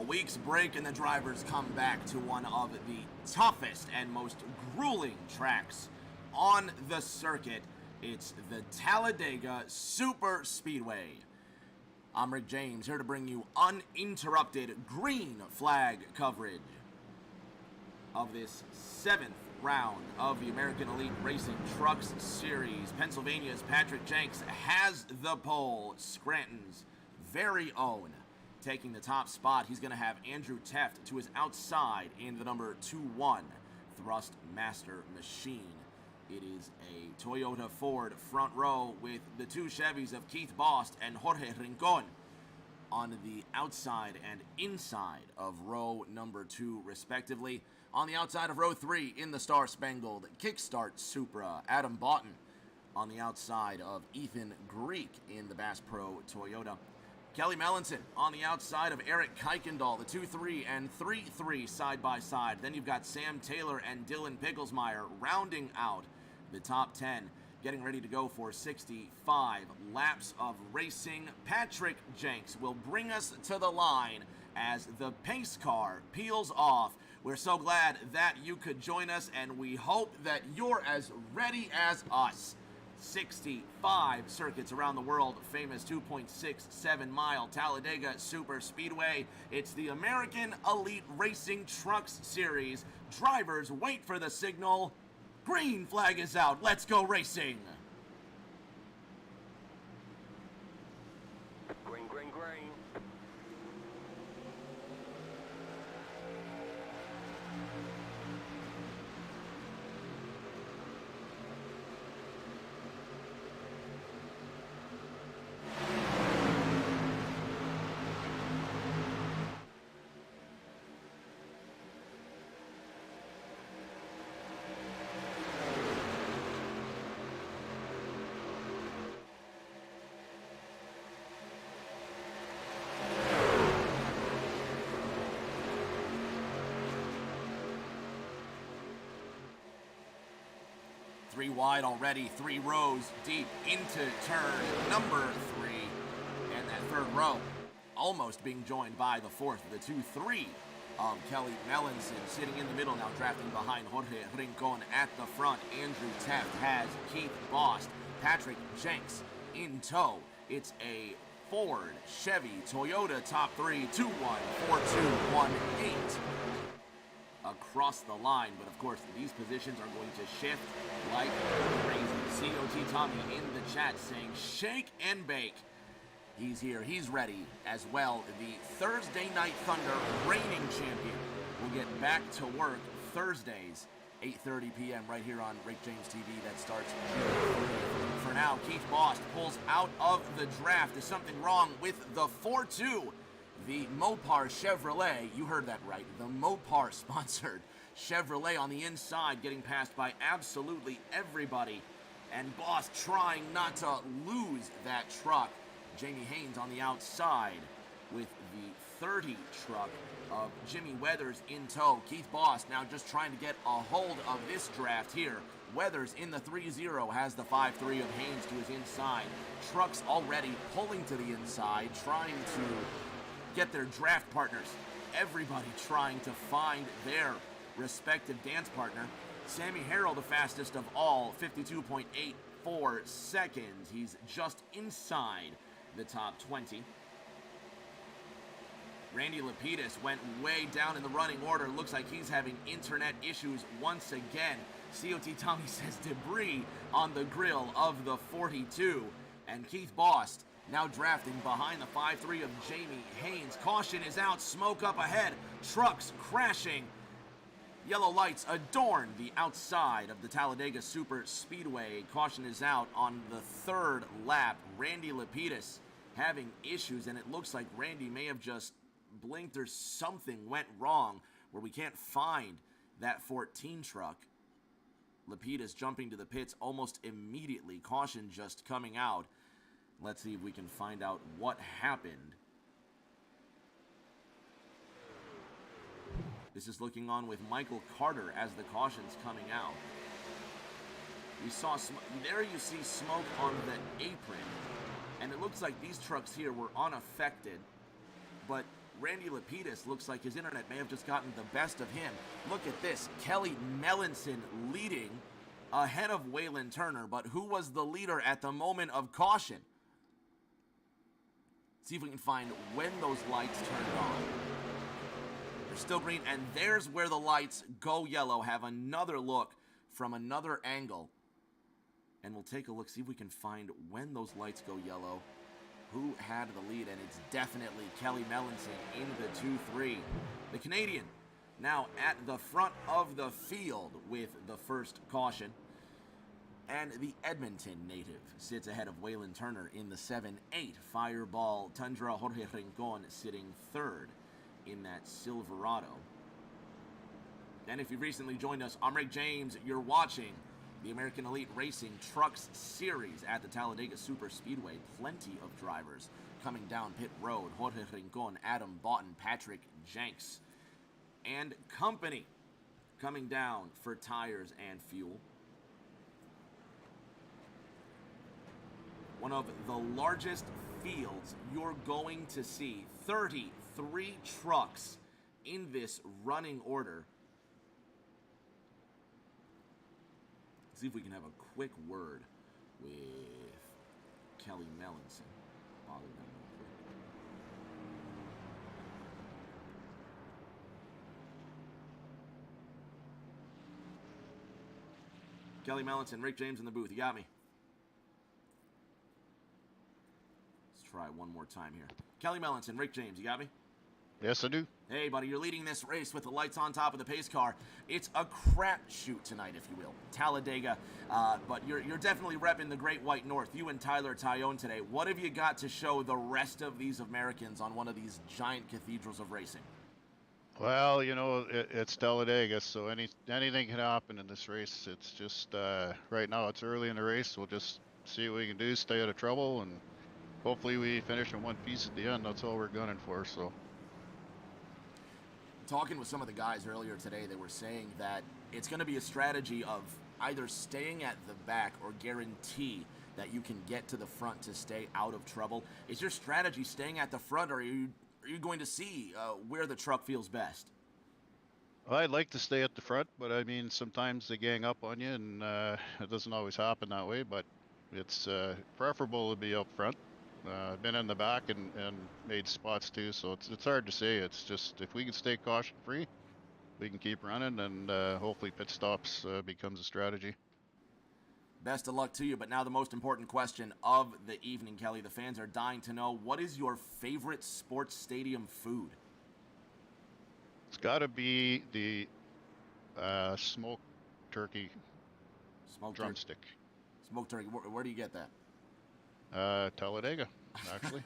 A week's break and the drivers come back to one of the toughest and most grueling tracks on the circuit. It's the Talladega Superspeedway. I'm Rick James, here to bring you uninterrupted green flag coverage of this 7th round of the American Elite Racing Trucks Series. Pennsylvania's Patrick Jenks has the pole. Scranton's very own taking the top spot. He's going to have Andrew Teft to his outside in the number 2-1 Thrustmaster machine. It is a Toyota Ford front row with the two Chevys of Keith Bost and Jorge Rincon on the outside and inside of row number 2, respectively. On the outside of row 3 in the Star Spangled Kickstart Supra, Adam Boughton. On the outside of Ethan Greek in the Bass Pro Toyota. Kelly Melanson on the outside of Eric Kuykendall, the 2-3 and 3-3 side by side. Then you've got Sam Taylor and Dylan Picklesmeyer rounding out the top 10, getting ready to go for 65 laps of racing. Patrick Jenks will bring us to the line as the pace car peels off. We're so glad that you could join us, and we hope that you're as ready as us. 65 circuits around the world, famous 2.67 mile Talladega Superspeedway. It's the American Elite Racing Trucks Series. Drivers wait for the signal. Green flag is out. Let's go racing. Green, green, green. Three wide already, 3 rows deep into turn number 3. And that third row almost being joined by the fourth, the 2-3 of Kelly Melanson. Sitting in the middle now, drafting behind Jorge Rincon at the front. Andrew Teft has Keith Bost, Patrick Jenks in tow. It's a Ford, Chevy, Toyota top 3, 2-1, 4-2, 1-8. Across the line, but of course these positions are going to shift like crazy. COT Tommy in the chat saying shake and bake. He's here, he's ready as well. The Thursday Night Thunder reigning champion will get back to work Thursdays 8:30 p.m. right here on Rick James TV. That starts for now. Keith Bost pulls out of the draft. Is something wrong with the 4-2? The Mopar Chevrolet, you heard that right, the Mopar sponsored Chevrolet on the inside, getting passed by absolutely everybody, and Bost trying not to lose that truck. Jamie Haynes on the outside with the 30 truck of Jimmy Weathers in tow. Keith Bost now just trying to get a hold of this draft here. Weathers in the 3-0 has the 5-3 of Haynes to his inside. Trucks already pulling to the inside, trying to get their draft partners. Everybody trying to find their respective dance partner. Sammy Harrell, the fastest of all, 52.84 seconds. He's just inside the top 20. Randy Lapidus went way down in the running order. Looks like he's having internet issues once again. COT Tommy says debris on the grill of the 42. And Keith Bost now drafting behind the 5-3 of Jamie Haynes. Caution is out, smoke up ahead, trucks crashing. Yellow lights adorn the outside of the Talladega Superspeedway. Caution is out on the third lap. Randy Lapidus having issues, and it looks like Randy may have just blinked or something went wrong where we can't find that 14 truck. Lapidus jumping to the pits almost immediately. Caution just coming out. Let's see if we can find out what happened. This is looking on with Michael Carter as the caution's coming out. We saw there you see smoke on the apron, and it looks like these trucks here were unaffected, but Randy Lapidus looks like his internet may have just gotten the best of him. Look at this. Kelly Mellinson leading ahead of Waylon Turner, but who was the leader at the moment of caution? See if we can find when those lights turned on. They're still green, and there's where the lights go yellow. Have another look from another angle, and we'll take a look, see if we can find when those lights go yellow, who had the lead, and it's definitely Kelly Mellinson in the 2-3. The Canadian now at the front of the field with the first caution. And the Edmonton native sits ahead of Waylon Turner in the 7-8. Fireball Tundra Jorge Rincon sitting third in that Silverado. And if you've recently joined us, I'm Rick James. You're watching the American Elite Racing Trucks Series at the Talladega Superspeedway. Plenty of drivers coming down pit road. Jorge Rincon, Adam Boughton, Patrick Jenks, and company coming down for tires and fuel. One of the largest fields you're going to see. 33 trucks in this running order. Let's see if we can have a quick word with Kelly Mellinson. Bother them real quick. Kelly Mellinson, Rick James in the booth. You got me? Try one more time here. Kelly Mellinson, Rick James, you got me? Yes, I do. Hey, buddy, you're leading this race with the lights on top of the pace car. It's a crapshoot tonight, if you will. Talladega, but you're definitely repping the Great White North. You and Tyler Tyone today. What have you got to show the rest of these Americans on one of these giant cathedrals of racing? Well, you know, it's Talladega, so anything can happen in this race. It's just, right now it's early in the race. We'll just see what we can do, stay out of trouble, and hopefully we finish in one piece at the end. That's all we're gunning for. So, talking with some of the guys earlier today, they were saying that it's going to be a strategy of either staying at the back or guarantee that you can get to the front to stay out of trouble. Is your strategy staying at the front, or are you going to see where the truck feels best? well, I'd like to stay at the front, but I mean, sometimes they gang up on you, and it doesn't always happen that way. But it's preferable to be up front. I've been in the back and made spots too, so it's hard to say. It's just if we can stay caution free, we can keep running, and hopefully pit stops becomes a strategy. Best of luck to you, but now the most important question of the evening, Kelly. The fans are dying to know, what is your favorite sports stadium food? It's got to be the smoked turkey drumstick. Smoked turkey. Where do you get that? Talladega, actually.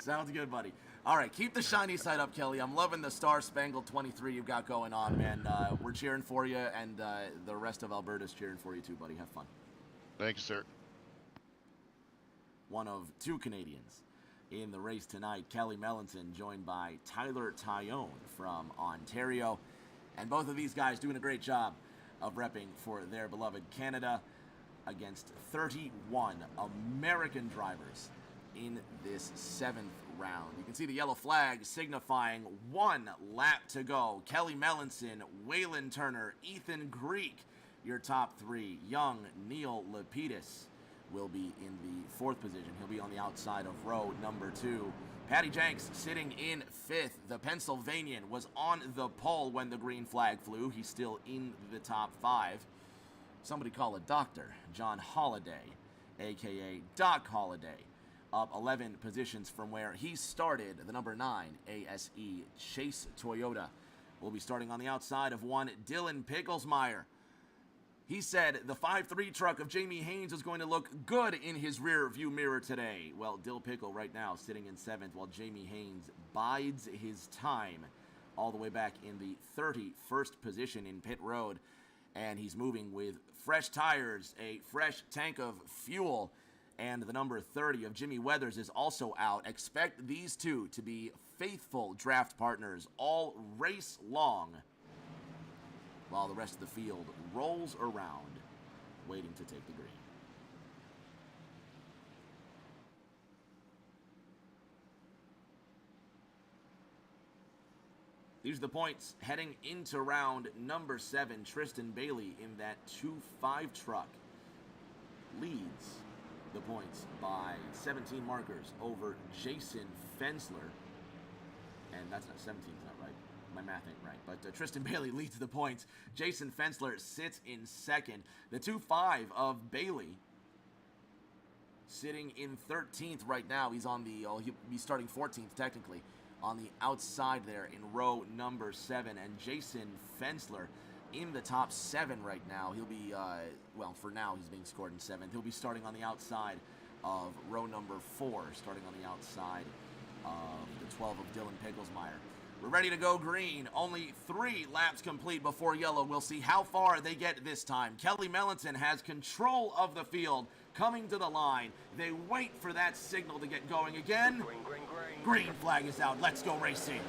Sounds good, buddy. All right, keep the shiny side up, Kelly. I'm loving the Star Spangled 23 you've got going on, man. We're cheering for you, and the rest of Alberta's cheering for you too, buddy. Have fun. Thank you, sir. One of two Canadians in the race tonight, Kelly Mellinson, joined by Tyler Tyone from Ontario. And both of these guys doing a great job of repping for their beloved Canada against 31 American drivers in this 7th round. You can see the yellow flag signifying 1 lap to go. Kelly Mellinson, Waylon Turner, Ethan Greek, your top 3. Young Neil Lapidus will be in the 4th position. He'll be on the outside of row number 2. Patty Jenks sitting in 5th. The Pennsylvanian was on the pole when the green flag flew. He's still in the top 5. Somebody call a doctor. John Holliday, a.k.a. Doc Holliday, up 11 positions from where he started. The number 9 ASE Chase Toyota will be starting on the outside of 1 Dylan Picklesmeyer. He said the 5-3 truck of Jamie Haynes is going to look good in his rear view mirror today. Well, Dill Pickle right now sitting in 7th while Jamie Haynes bides his time all the way back in the 31st position in pit road. And he's moving with fresh tires, a fresh tank of fuel, and the number 30 of Jimmy Weathers is also out. Expect these two to be faithful draft partners all race long, while the rest of the field rolls around, waiting to take the green. These are the points heading into round number 7. Tristan Bailey in that 2-5 truck leads the points by 17 markers over Jason Fensler. And that's not 17, is not right. My math ain't right. But Tristan Bailey leads the points. Jason Fensler sits in second. The 2-5 of Bailey sitting in 13th right now. He's on the, he'll be starting 14th technically, on the outside there in row number 7. And Jason Fensler in the top 7 right now. He'll be, well, for now he's being scored in 7th. He'll be starting on the outside of row number 4, starting on the outside of the 12 of Dylan Pigglesmeyer. We're ready to go green. Only 3 laps complete before yellow. We'll see how far they get this time. Kelly Mellenson has control of the field coming to the line. They wait for that signal to get going again. Green, green, green. Green flag is out. Let's go racing.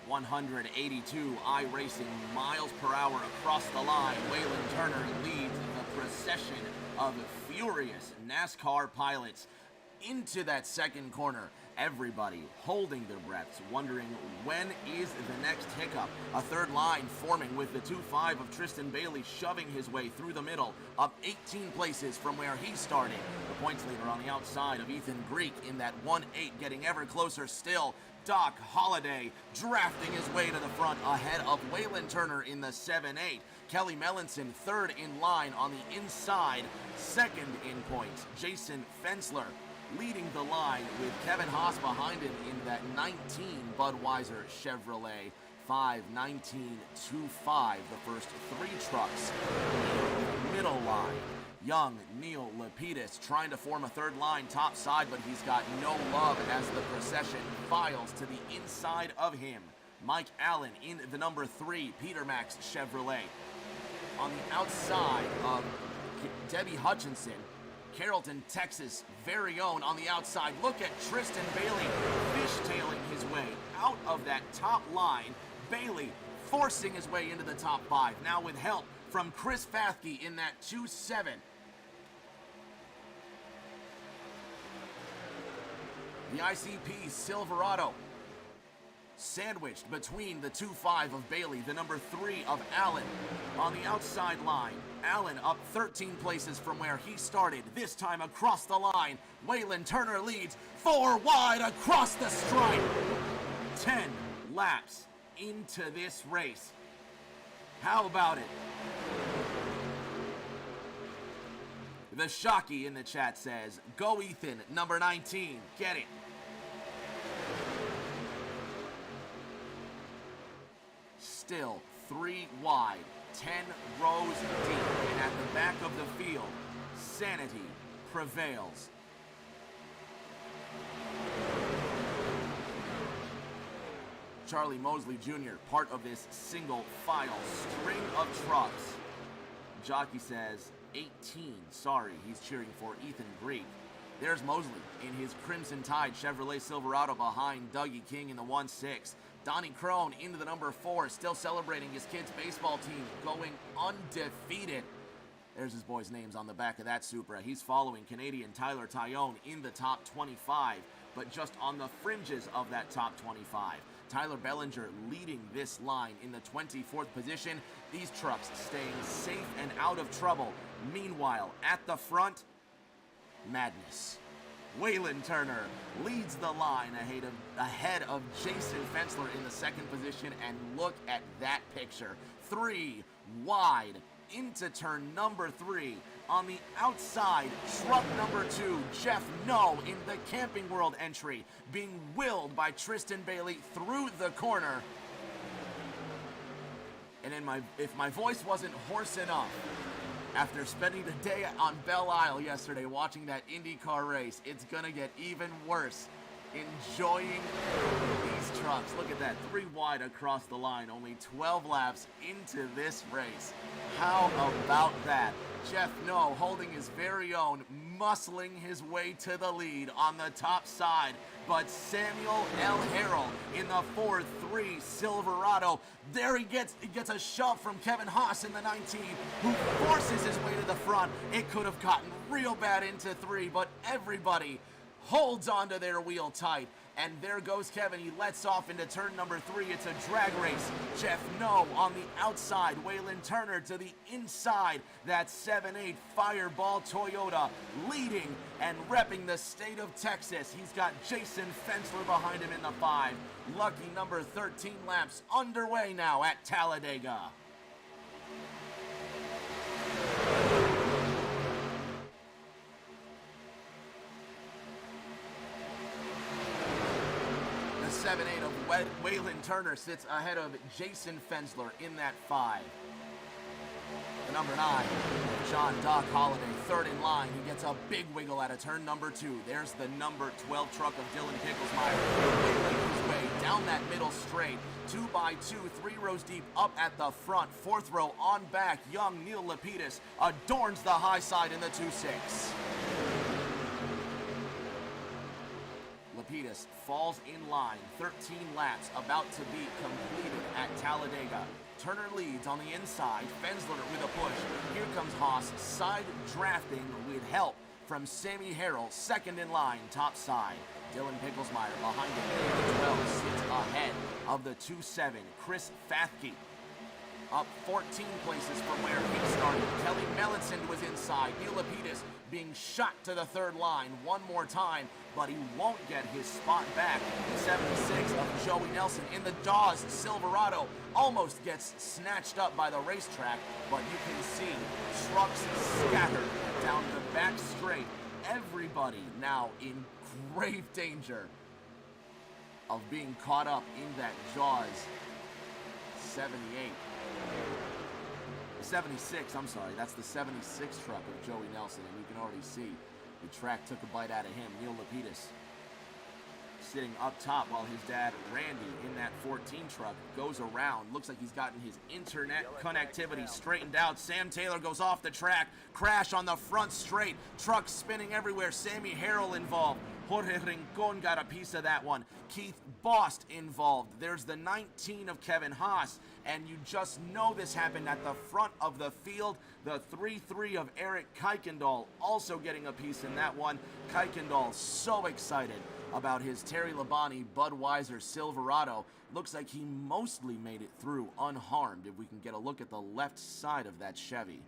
182 iRacing miles per hour across the line. Waylon Turner leads the procession of furious NASCAR pilots into that second corner. Everybody holding their breaths, wondering when is the next hiccup. A third line forming with the 2-5 of Tristan Bailey shoving his way through the middle, up 18 places from where he started. The points leader on the outside of Ethan Greek in that 1-8, getting ever closer still. Doc Holliday drafting his way to the front ahead of Waylon Turner in the 7-8. Kelly Mellenson third in line on the inside, second in points. Jason Fensler leading the line with Kevin Haas behind him in that 19 Budweiser Chevrolet 5-19-2-5. The first 3 trucks in the middle line. Young Neil Lapidus trying to form a third line top side, but he's got no love as the procession files to the inside of him. Mike Allen in the number 3 Peter Max Chevrolet. On the outside of Debbie Hutchinson, Carrollton, Texas, very own on the outside. Look at Tristan Bailey fishtailing his way out of that top line. Bailey forcing his way into the top 5, now with help from Chris Fathke in that 2-7. The ICP Silverado sandwiched between the 2-5 of Bailey, the number 3 of Allen on the outside line. Allen up 13 places from where he started, this time across the line. Waylon Turner leads 4 wide across the stripe. 10 laps into this race. How about it? The Shockey in the chat says, go Ethan, number 19, get it. Still 3 wide, 10 rows deep, and at the back of the field, sanity prevails. Charlie Mosley Jr., part of this single file string of trucks. Jockey says 18, sorry, he's cheering for Ethan Greek. There's Mosley in his Crimson Tide Chevrolet Silverado behind Dougie King in the 1-6. Donnie Crone into the number 4, still celebrating his kids' baseball team, going undefeated. There's his boys' names on the back of that Supra. He's following Canadian Tyler Tyone in the top 25, but just on the fringes of that top 25. Tyler Bellinger leading this line in the 24th position. These trucks staying safe and out of trouble. Meanwhile, at the front, madness. Waylon Turner leads the line ahead of Jason Fensler in the second position, and look at that picture. 3 wide into turn number 3. On the outside, truck number 2, Jeff No, in the Camping World entry, being willed by Tristan Bailey through the corner. And if my voice wasn't hoarse enough, after spending the day on Belle Isle yesterday watching that IndyCar race, it's gonna get even worse. Enjoying these trucks. Look at that, 3 wide across the line, only 12 laps into this race. How about that? Jeff No holding his very own, muscling his way to the lead on the top side. But Samuel L. Harrell in the 4-3 Silverado, there he gets a shove from Kevin Haas in the 19, who forces his way to the front. It could have gotten real bad into 3, but everybody holds onto their wheel tight. And there goes Kevin. He lets off into turn number 3. It's a drag race. Jeff No on the outside. Waylon Turner to the inside. That 7-8 Fireball Toyota leading and repping the state of Texas. He's got Jason Fensler behind him in the 5. Lucky number 13 laps underway now at Talladega. The 7-8 of Waylon Turner sits ahead of Jason Fensler in that 5. The number 9, John Doc Holliday, third in line. He gets a big wiggle out of turn number 2. There's the number 12 truck of Dylan Picklesmeyer, wiggling his way down that middle straight. 2 by 2, 3 rows deep up at the front. 4th row on back, young Neil Lapidus adorns the high side in the 2-6. Lapidus falls in line, 13 laps about to be completed at Talladega. Turner leads on the inside, Fensler with a push. Here comes Haas, side drafting with help from Sammy Harrell, second in line, top side. Dylan Picklesmeyer behind him, the 12 sits ahead of the 2-7, Chris Fathke. Up 14 places from where he started. Kelly Melanson was inside. Neil Lapidus being shot to the 3rd line one more time, but he won't get his spot back. The 76 of Joey Nelson in the Dawes Silverado almost gets snatched up by the racetrack, but you can see trucks scattered down the back straight. Everybody now in grave danger of being caught up in that Jaws 78. 76, I'm sorry, that's the 76 truck of Joey Nelson, and you can already see the track took a bite out of him. Neil Lapidus sitting up top while his dad, Randy, in that 14 truck goes around. Looks like he's gotten his internet connectivity straightened out. Sam Taylor goes off the track, crash on the front straight, truck spinning everywhere. Sammy Harrell involved. Jorge Rincon got a piece of that one. Keith Bost involved. There's the 19 of Kevin Haas, and you just know this happened at the front of the field. The 3-3 of Eric Kuykendall also getting a piece in that one. Kuykendall so excited about his Terry Labonte Budweiser Silverado. Looks like he mostly made it through unharmed if we can get a look at the left side of that Chevy.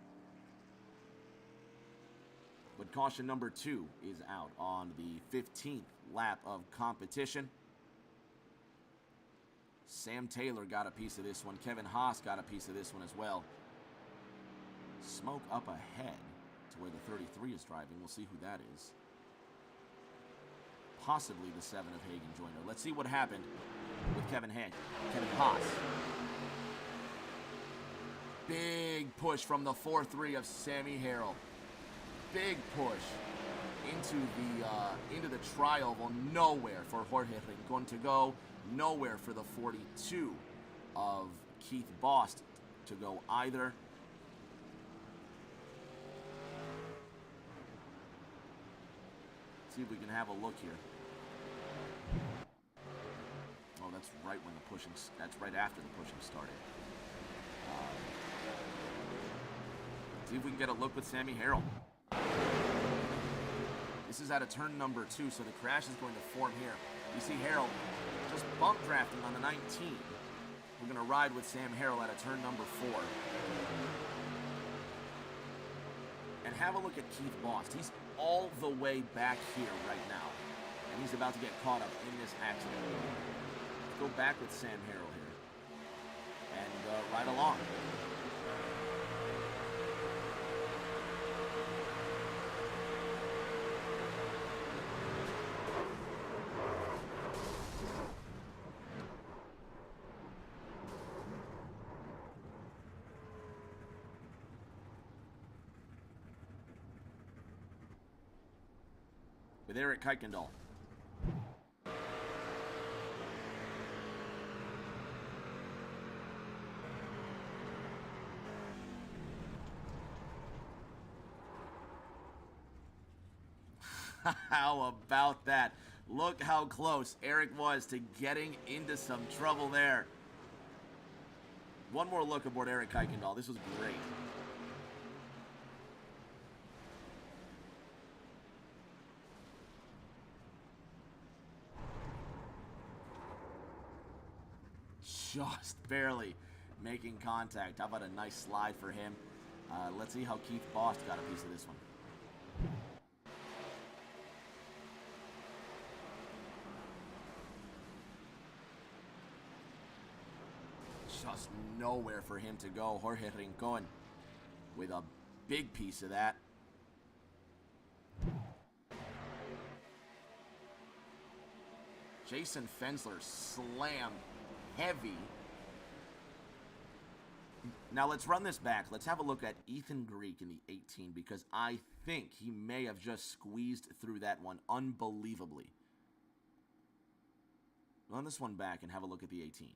But caution number 2 is out on the 15th lap of competition. Sam Taylor got a piece of this one. Kevin Haas got a piece of this one as well. Smoke up ahead to where the 33 is driving. We'll see who that is. Possibly the 7 of Hagen Joyner. Let's see what happened with Kevin Haas. Big push from the 4-3 of Sammy Harrell. Big push into the tri-oval. Nowhere for Jorge Rincon to go. Nowhere for the 42 of Keith Bost to go either. See if we can have a look here. Oh, that's right when the pushing. That's right after the pushing started. See if we can get a look with Sammy Harrell. This is out of turn number 2, so the crash is going to form here. You see Harrell just bump drafting on the 19. We're going to ride with Sam Harrell out of turn number 4. And and have a look at Keith Bost. He's all the way back here right now, and he's about to get caught up in this accident. Let's go back with Sam Harrell here, and right along. With Eric Kuykendall. How about that? Look how close Eric was to getting into some trouble there. One more look aboard Eric Kuykendall. This was great. Just barely making contact. How about a nice slide for him? Let's see how Keith Bost got a piece of this one. Just nowhere for him to go. Jorge Rincon with a big piece of that. Jason Fensler slammed heavy. Now let's run this back. Let's have a look at Ethan Greek in the 18, because I think he may have just squeezed through that one unbelievably. Run this one back and have a look at the 18.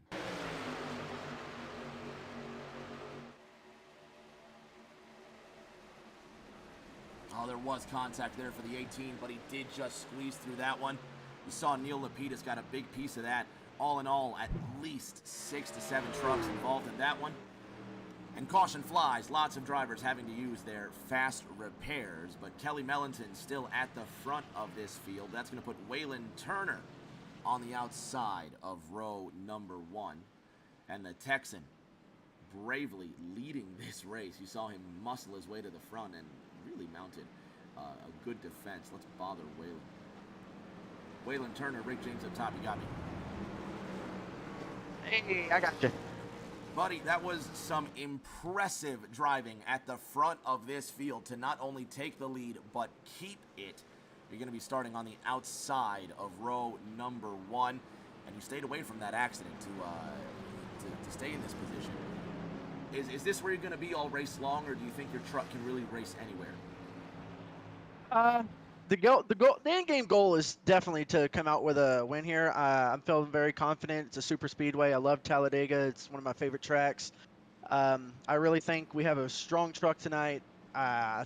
Oh, there was contact there for the 18, but he did just squeeze through that one. You saw Neil Lapidus got a big piece of that. All in all, at least 6 to 7 trucks involved in that one. And caution flies, lots of drivers having to use their fast repairs, but Kelly Mellenton still at the front of this field. That's going to put Waylon Turner on the outside of row number 1. And the Texan bravely leading this race. You saw him muscle his way to the front and really mounted a good defense. Let's bother Waylon. Waylon Turner, Rick James up top, you got me. Hey, I got you. Buddy, that was some impressive driving at the front of this field to not only take the lead, but keep it. You're going to be starting on the outside of row number 1, and you stayed away from that accident to stay in this position. Is this where you're going to be all race long, or do you think your truck can really race anywhere? The end game goal is definitely to come out with a win here. I'm feeling very confident. It's a super speedway. I love Talladega. It's one of my favorite tracks. I really think we have a strong truck tonight. I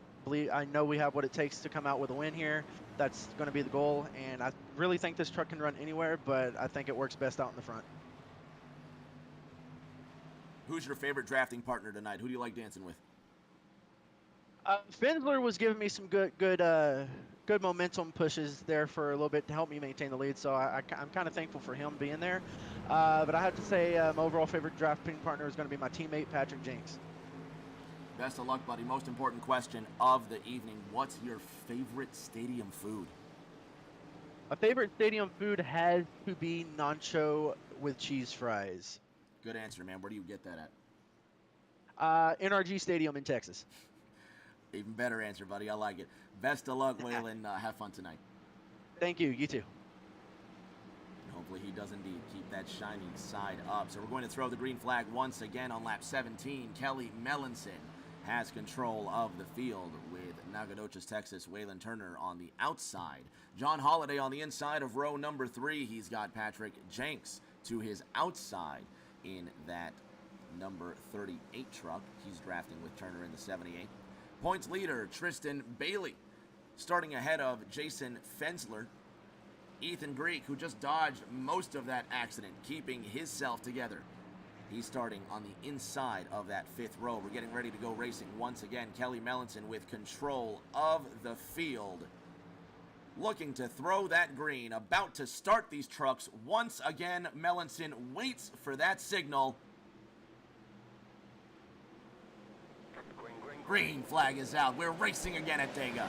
know we have what it takes to come out with a win here. That's going to be the goal, and I really think this truck can run anywhere, but I think it works best out in the front. Who's your favorite drafting partner tonight? Who do you like dancing with? Fensler was giving me some good momentum pushes there for a little bit to help me maintain the lead, so I'm kind of thankful for him being there. But I have to say my overall favorite drafting partner is going to be my teammate, Patrick Jenks. Best of luck, buddy. Most important question of the evening. What's your favorite stadium food? My favorite stadium food has to be nacho with cheese fries. Good answer, man. Where do you get that at? NRG Stadium in Texas. Even better answer, buddy. I like it. Best of luck, Waylon. Have fun tonight. Thank you. You too. And hopefully he does indeed keep that shining side up. So we're going to throw the green flag once again on lap 17. Kelly Mellenson has control of the field with Nacogdoches, Texas. Waylon Turner on the outside. John Holliday on the inside of row number 3. He's got Patrick Jenks to his outside in that number 38 truck. He's drafting with Turner in the 78. Points leader, Tristan Bailey, starting ahead of Jason Fensler. Ethan Greek, who just dodged most of that accident, keeping himself together. He's starting on the inside of that 5th row. We're getting ready to go racing once again. Kelly Mellenson with control of the field. Looking to throw that green, about to start these trucks once again. Mellenson waits for that signal. Green, green, Green flag is out. We're racing again at Dega.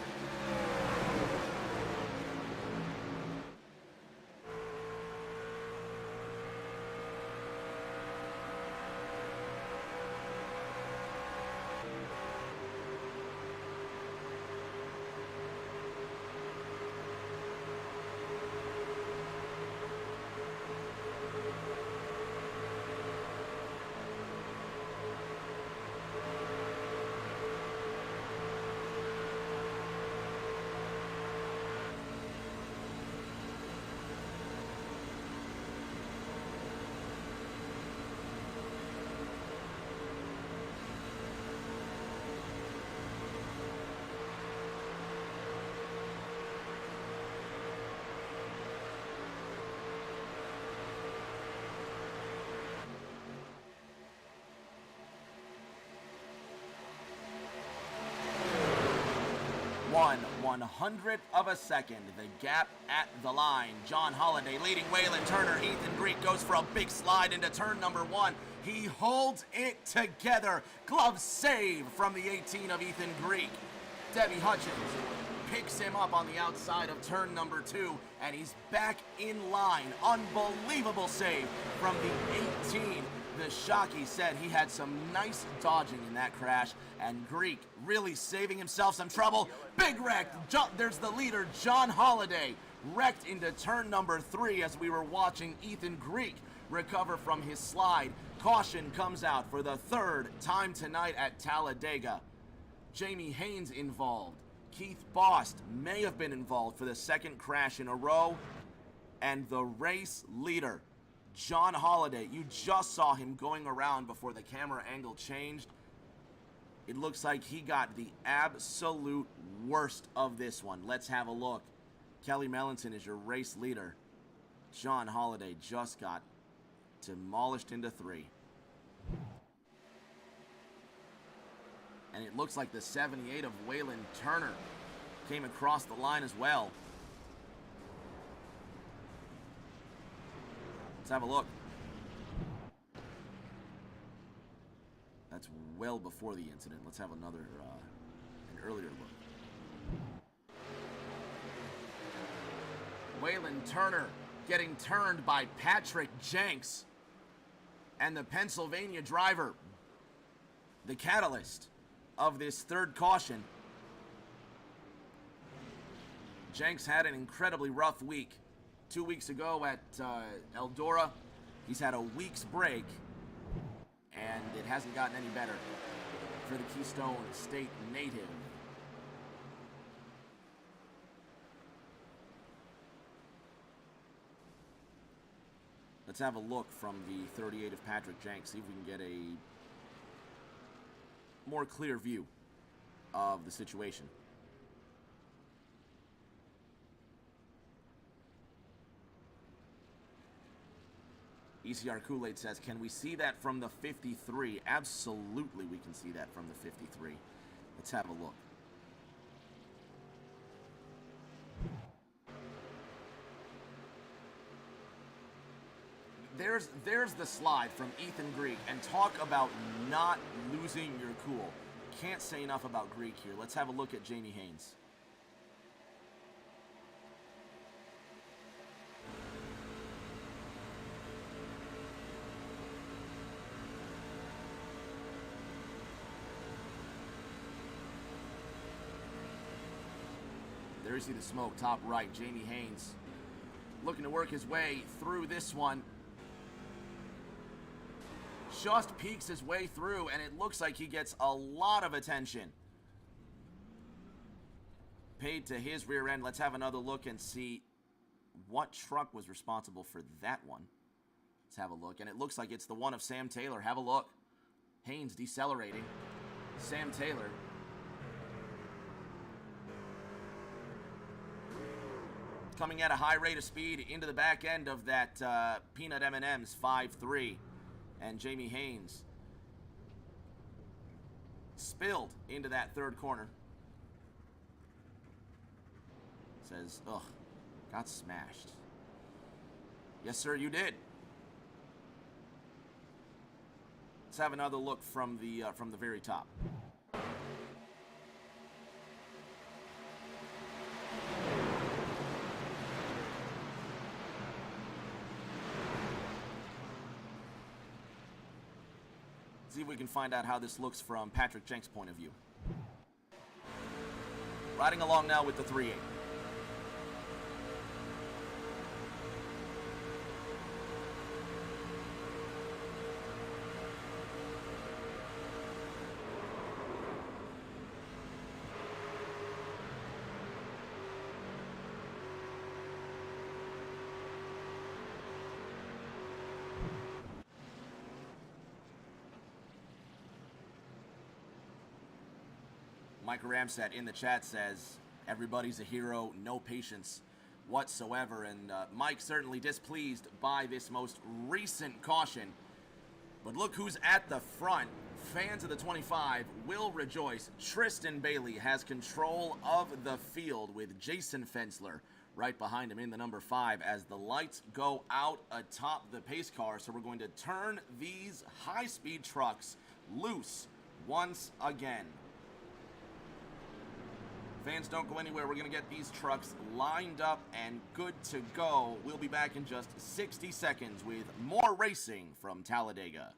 One 100th of a second, the gap at the line. John Holiday leading Waylon Turner. Ethan Greek goes for a big slide into turn number 1. He holds it together. Glove save from the 18 of Ethan Greek. Debbie Hutchins picks him up on the outside of turn number 2, and he's back in line. Unbelievable save from the 18. The Shockey said he had some nice dodging in that crash, and Greek really saving himself some trouble. Big wreck. There's the leader, John Holiday, wrecked into turn number 3 as we were watching Ethan Greek recover from his slide. Caution comes out for the 3rd time tonight at Talladega. Jamie Haynes involved. Keith Bost may have been involved for the 2nd crash in a row. And the race leader, John Holiday, you just saw him going around before the camera angle changed. It looks like he got the absolute worst of this one. Let's have a look. Kelly Melanson is your race leader. John Holiday just got demolished into 3. And it looks like the 78 of Waylon Turner came across the line as well. Let's have a look. That's well before the incident. Let's have another, an earlier look. Waylon Turner getting turned by Patrick Jenks. And the Pennsylvania driver, the catalyst of this 3rd caution. Jenks had an incredibly rough week. 2 weeks ago at Eldora, he's had a week's break, and it hasn't gotten any better for the Keystone State native. Let's have a look from the 38 of Patrick Jenks, see if we can get a more clear view of the situation. ECR Kool-Aid says, can we see that from the 53? Absolutely we can see that from the 53. Let's have a look. There's the slide from Ethan Greek, and talk about not losing your cool. Can't say enough about Greek here. Let's have a look at Jamie Haynes. There you see the smoke, top right. Jamie Haynes looking to work his way through this one. Just peeks his way through, and it looks like he gets a lot of attention paid to his rear end. Let's have another look and see what truck was responsible for that one. Let's have a look, and it looks like it's the one of Sam Taylor. Have a look. Haynes decelerating. Sam Taylor coming at a high rate of speed into the back end of that Peanut M&M's 5-3. And Jamie Haynes spilled into that 3rd corner. Says, ugh, got smashed. Yes, sir, you did. Let's have another look from the very top. See if we can find out how this looks from Patrick Jenks' point of view. Riding along now with the 3-8. Mike Ramsat in the chat says, everybody's a hero, no patience whatsoever. And Mike certainly displeased by this most recent caution. But look who's at the front. Fans of the 25 will rejoice. Tristan Bailey has control of the field with Jason Fensler right behind him in the number 5 as the lights go out atop the pace car. So we're going to turn these high-speed trucks loose once again. Fans, don't go anywhere. We're going to get these trucks lined up and good to go. We'll be back in just 60 seconds with more racing from Talladega.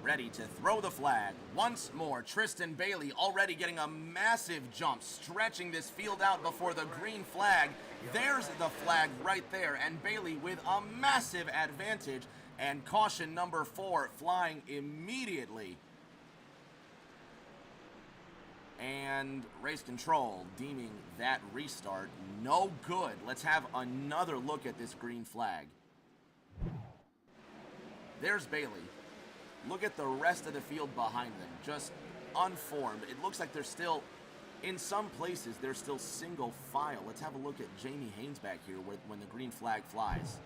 Ready to throw the flag. Once more, Tristan Bailey already getting a massive jump, stretching this field out before the green flag. There's the flag right there, and Bailey with a massive advantage, and caution number 4 flying immediately. And race control deeming that restart no good. Let's have another look at this green flag. There's Bailey. Look at the rest of the field behind them, just unformed. It looks like they're still, in some places, they're still single file. Let's have a look at Jamie Haynes back here when the green flag flies.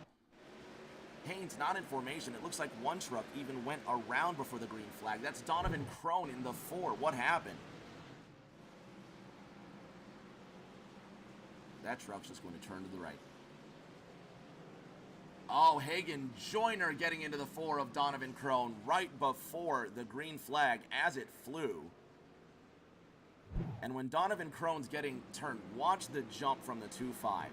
Haynes not in formation. It looks like one truck even went around before the green flag. That's Donovan Crone in the 4. What happened? That truck's just going to turn to the right. Oh, Hagen Joyner getting into the 4 of Donovan Crone right before the green flag as it flew. And when Donovan Crone's getting turned, watch the jump from the 2-5.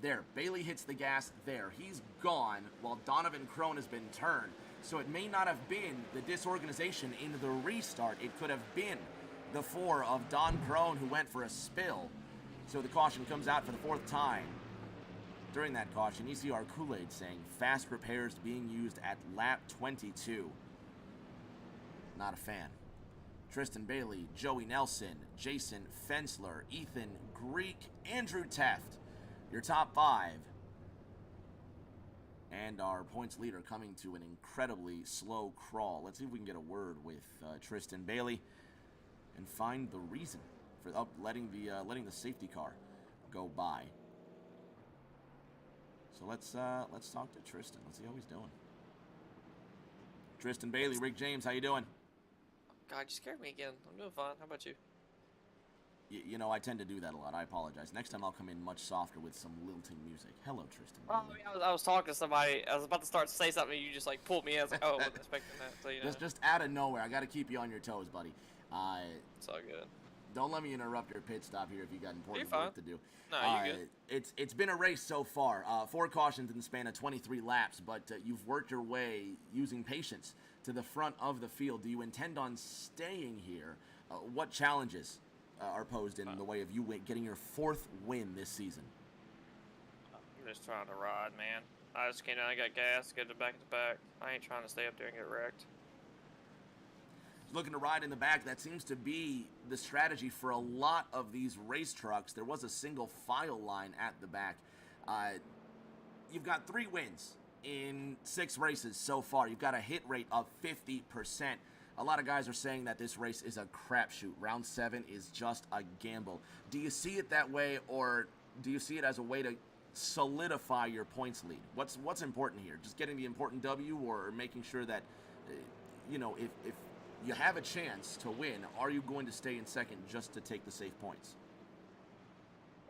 There, Bailey hits the gas there. He's gone while Donovan Crone has been turned. So it may not have been the disorganization in the restart. It could have been the 4 of Don Crone who went for a spill. So the caution comes out for the 4th time. During that caution, ECR Kool-Aid saying fast repairs being used at lap 22. Not a fan. Tristan Bailey, Joey Nelson, Jason Fensler, Ethan Greek, Andrew Teft. Your top 5. And our points leader coming to an incredibly slow crawl. Let's see if we can get a word with Tristan Bailey and find the reason for letting the safety car go by. So let's talk to Tristan. Let's see how he's doing. Tristan Bailey, Rick James, how you doing? God, you scared me again. I'm doing fine. How about you? You know, I tend to do that a lot. I apologize. Next time I'll come in much softer with some lilting music. Hello, Tristan Oh, Bailey. I was talking to somebody. I was about to start to say something. You just like pulled me in. I was like, oh, I wasn't expecting that. So, you know. Just out of nowhere. I got to keep you on your toes, buddy. It's all good. Don't let me interrupt your pit stop here if you got important You're work fine. to do. No, you're good. It's been a race so far. 4 cautions in the span of 23 laps, but you've worked your way using patience to the front of the field. Do you intend on staying here? What challenges are posed in the way of you getting your 4th win this season? I'm just trying to ride, man. I just came down, I got gas, get it back to back. I ain't trying to stay up there and get wrecked. Looking to ride in the back, that seems to be the strategy for a lot of these race trucks. There was a single file line at the back. You've got 3 wins in 6 races so far. You've got a hit rate of 50%. A lot of guys are saying that this race is a crapshoot. Round 7 is just a gamble. Do you see it that way, or do you see it as a way to solidify your points lead? What's important here? Just getting the important W, or making sure that, you know, if you have a chance to win, are you going to stay in second just to take the safe points?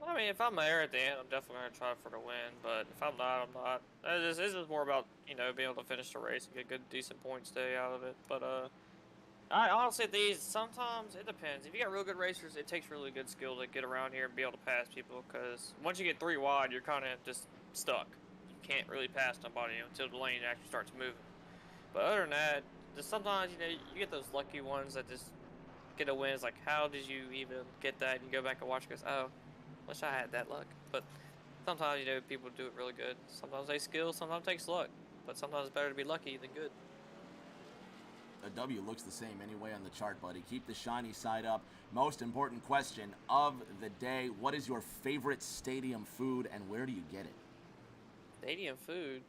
Well, I mean, if I'm there at the end, I'm definitely going to try for the win. But if I'm not, I'm not. This is more about, you know, being able to finish the race and get good, decent points day out of it. But, I honestly, these, sometimes it depends. If you got real good racers, it takes really good skill to get around here and be able to pass people, because once you get 3 wide, you're kind of just stuck. You can't really pass somebody until the lane actually starts moving. But other than that, just sometimes, you know, you get those lucky ones that just get a win. It's like, how did you even get that? And you go back and watch and goes, oh, wish I had that luck. But sometimes, you know, people do it really good. Sometimes they skill, sometimes it takes luck. But sometimes it's better to be lucky than good. A W looks the same anyway on the chart, buddy. Keep the shiny side up. Most important question of the day: what is your favorite stadium food, and where do you get it? Stadium food?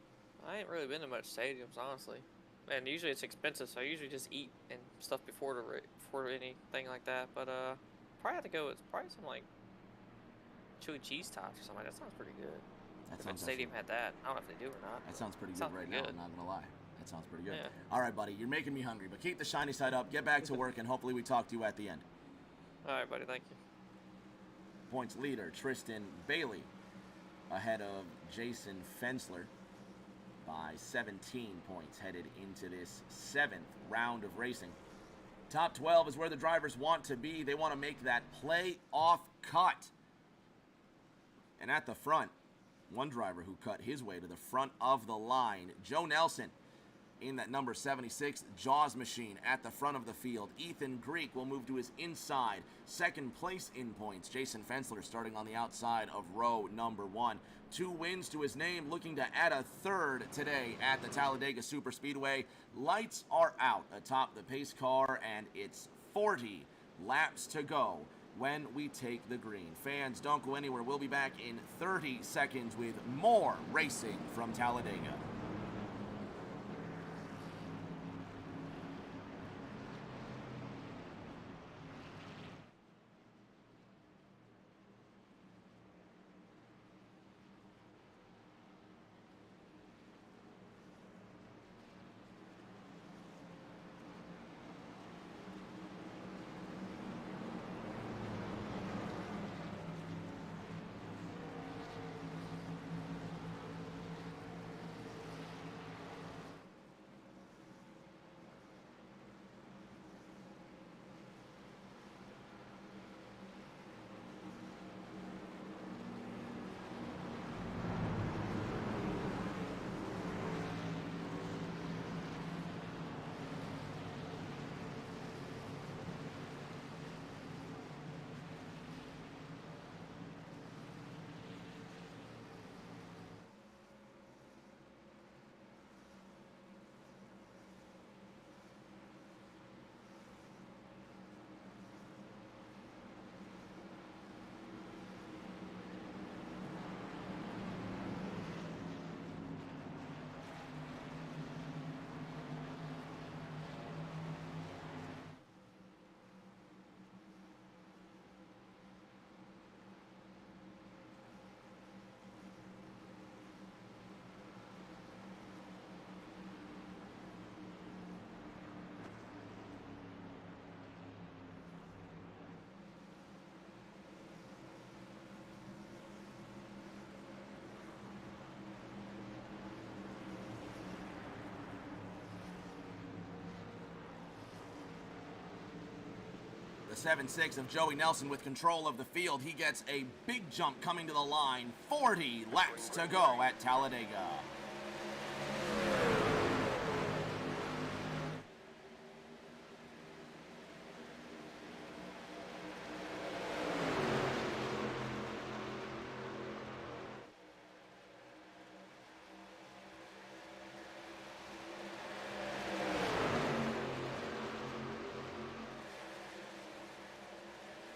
I ain't really been to much stadiums, honestly. And usually it's expensive, so I usually just eat and stuff before anything like that. But probably have to go with probably some like chewy cheese tops or something. That sounds pretty good. That If sounds stadium had that, I don't know if they do or not. That sounds pretty good Sounds right pretty now. good. I'm not gonna lie. That sounds pretty good. Yeah. All right, buddy. You're making me hungry, but keep the shiny side up. Get back to work, and hopefully we talk to you at the end. All right, buddy. Thank you. Points leader Tristan Bailey ahead of Jason Fensler by 17 points headed into this 7th round of racing. Top 12 is where the drivers want to be. They want to make that playoff cut. And at the front, one driver who cut his way to the front of the line, Joe Nelson, in that number 76 Jaws machine at the front of the field. Ethan Greek will move to his inside. 2nd place in points. Jason Fensler starting on the outside of row number 1. 2 wins to his name, looking to add a 3rd today at the Talladega Superspeedway. Lights are out atop the pace car, and it's 40 laps to go when we take the green. Fans, don't go anywhere. We'll be back in 30 seconds with more racing from Talladega. 7-6 of Joey Nelson with control of the field. He gets a big jump coming to the line. 40 laps to go at Talladega.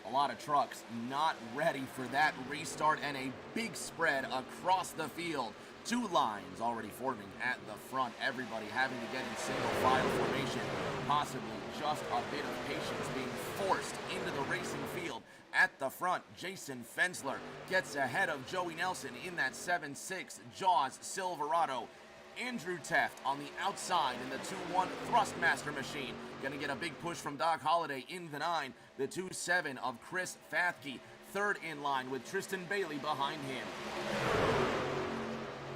A lot of trucks not ready for that restart, and a big spread across the field. Two lines already forming at the front. Everybody having to get in single file formation. Possibly just a bit of patience being forced into the racing field. At the front, Jason Fensler gets ahead of Joey Nelson in that 7-6 Jaws Silverado. Andrew Teft on the outside in the 2-1 Thrustmaster machine. Gonna get a big push from Doc Holliday in the 9. The 2-7 of Chris Fathke. Third in line with Tristan Bailey behind him.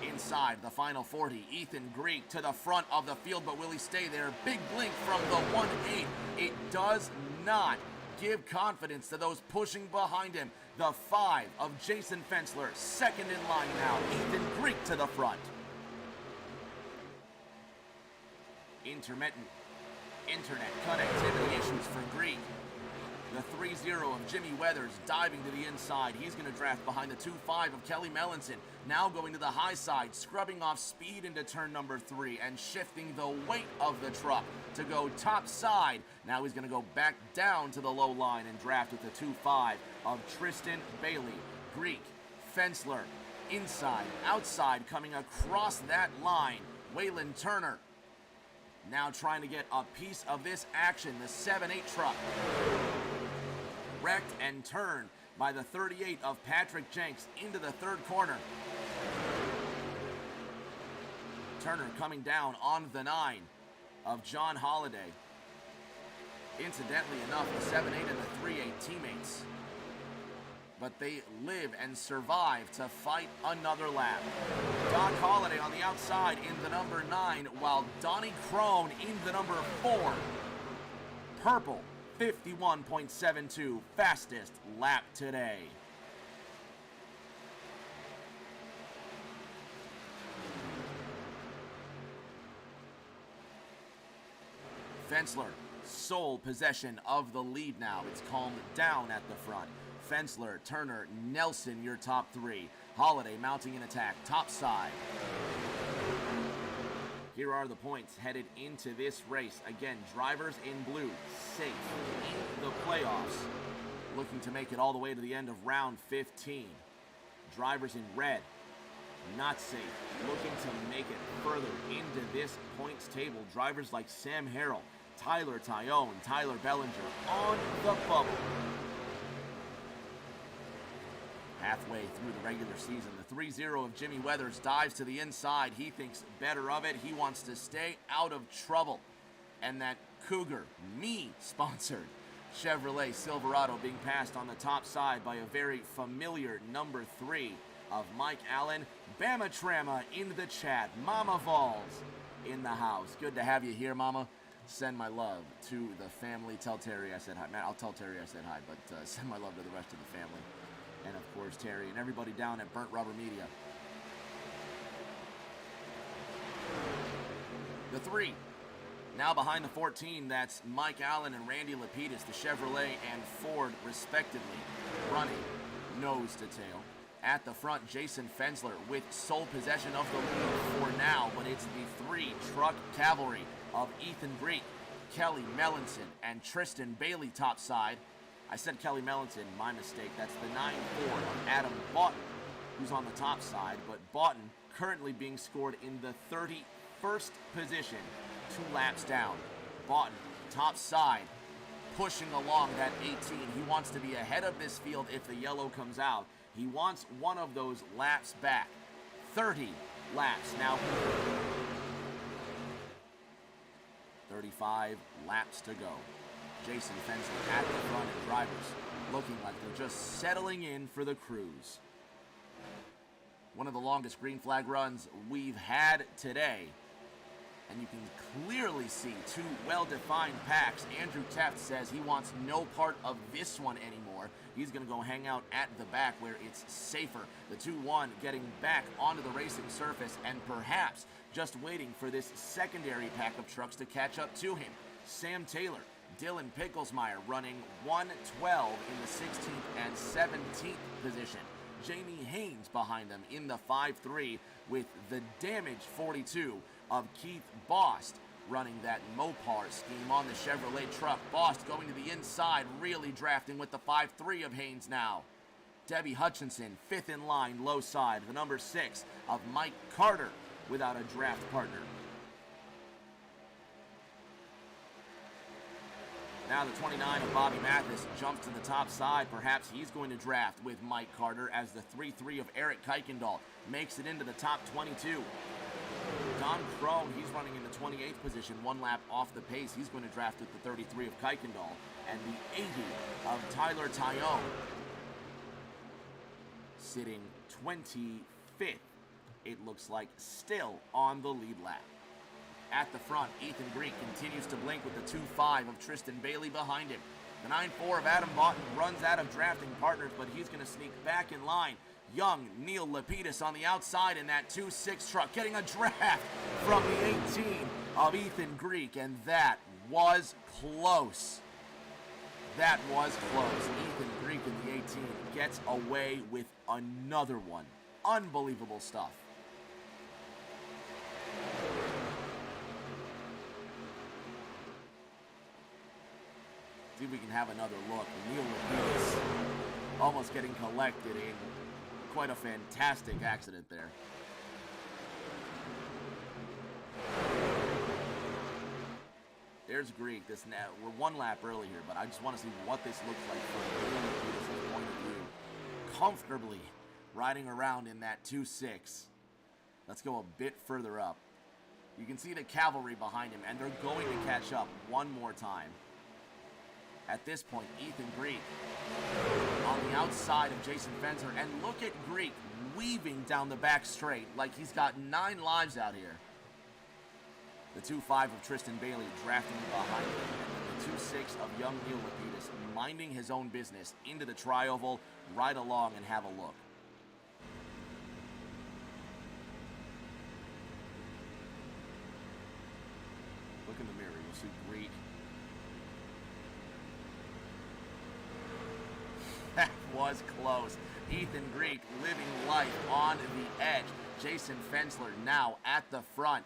Inside the final 40, Ethan Greek to the front of the field, but will he stay there? Big blink from the 1-8. It does not give confidence to those pushing behind him. The 5 of Jason Fensler, second in line now. Ethan Greek to the front. Internet connectivity issues for Greek. The 3-0 of Jimmy Weathers diving to the inside. He's going to draft behind the 2-5 of Kelly Mellinson. Now going to the high side, scrubbing off speed into turn number 3 and shifting the weight of the truck to go top side. Now he's going to go back down to the low line and draft with the 2-5 of Tristan Bailey. Greek, Fensler, inside, outside, coming across that line. Waylon Turner now trying to get a piece of this action. The 7-8 truck wrecked and turned by the 38 of Patrick Jenks into the third corner. Turner coming down on the 9 of John Holliday. Incidentally enough, the 7-8 and the 3-8 teammates, but they live and survive to fight another lap. Doc Holliday on the outside in the number 9, while Donnie Crone in the number 4. Purple, 51.72, fastest lap today. Fensler, sole possession of the lead now. It's calmed down at the front. Fensler, Turner, Nelson, your top 3. Holliday mounting an attack, top side. Here are the points headed into this race. Again, drivers in blue, safe in the playoffs, looking to make it all the way to the end of round 15. Drivers in red, not safe, looking to make it further into this points table. Drivers like Sam Harrell, Tyler Tyone, Tyler Bellinger on the bubble. Halfway through the regular season, the 3-0 of Jimmy Weathers dives to the inside. He thinks better of it. He wants to stay out of trouble. And that Cougar, me-sponsored Chevrolet Silverado being passed on the top side by a very familiar number 3 of Mike Allen. Bama Trama in the chat. Mama Vols in the house. Good to have you here, Mama. Send my love to the family. Tell Terry I said hi. Matt, I'll tell Terry I said hi, but send my love to the rest of the family. And of course, Terry and everybody down at Burnt Rubber Media. The 3. Now behind the 14, that's Mike Allen and Randy Lapidus, the Chevrolet and Ford, respectively, running nose to tail. At the front, Jason Fensler with sole possession of the lead for now, but it's the 3 truck cavalry of Ethan Greek, Kelly Mellinson, and Tristan Bailey topside. I said Kelly Mellinson, my mistake. That's the 9-4 of Adam Boughton, who's on the top side, but Boughton currently being scored in the 31st position, 2 laps down. Boughton, top side, pushing along that 18. He wants to be ahead of this field if the yellow comes out. He wants one of those laps back. 30 laps now. 35 laps to go. Jason Fensler at the front and drivers looking like they're just settling in for the cruise. One of the longest green flag runs we've had today. and you can clearly see two well-defined packs. Andrew Teft says he wants no part of this one anymore. He's going to go hang out at the back where it's safer. The 2-1 getting back onto the racing surface and perhaps just waiting for this secondary pack of trucks to catch up to him. Sam Taylor, Dylan Picklesmeyer running 112 in the 16th and 17th position. Jamie Haynes behind them in the 5-3 with the damaged 42 of Keith Bost running that Mopar scheme on the Chevrolet truck. Bost going to the inside, really drafting with the 5-3 of Haynes now. Debbie Hutchinson, 5th in line, low side, the number 6 of Mike Carter without a draft partner. Now the 29 of Bobby Mathis jumps to the top side. Perhaps he's going to draft with Mike Carter as the 3-3 of Eric Kuykendall makes it into the top 22. Don Crone, he's running in the 28th position, 1 lap off the pace. He's going to draft with the 33 of Kuykendall. And the 80 of Tyler Tyone sitting 25th, it looks like, still on the lead lap. At the front, Ethan Greek continues to blink with the 2-5 of Tristan Bailey behind him. The 9-4 of Adam Boughton runs out of drafting partners, but he's going to sneak back in line. Young Neil Lapidus on the outside in that 2-6 truck, getting a draft from the 18 of Ethan Greek, and that was close. That was close. Ethan Greek in the 18 gets away with another one. Unbelievable stuff. See if we can have another look. Neil Lapidus almost getting collected in quite a fantastic accident there. There's Greek. We're 1 lap early here, but I just want to see what this looks like from Neil Lapidus' point of view. Comfortably riding around in that 2-6. Let's go a bit further up. You can see the cavalry behind him, and they're going to catch up one more time. At this point, Ethan Greek on the outside of Jason Fensler, and look at Greek weaving down the back straight like he's got 9 lives out here. The 2-5 of Tristan Bailey drafting behind him, and the 2-6 of young Neil Lapidus minding his own business into the tri-oval. Ride along and have a look. Look in the mirror, you'll see Greek. That was close. Ethan Greek living life on the edge. Jason Fensler now at the front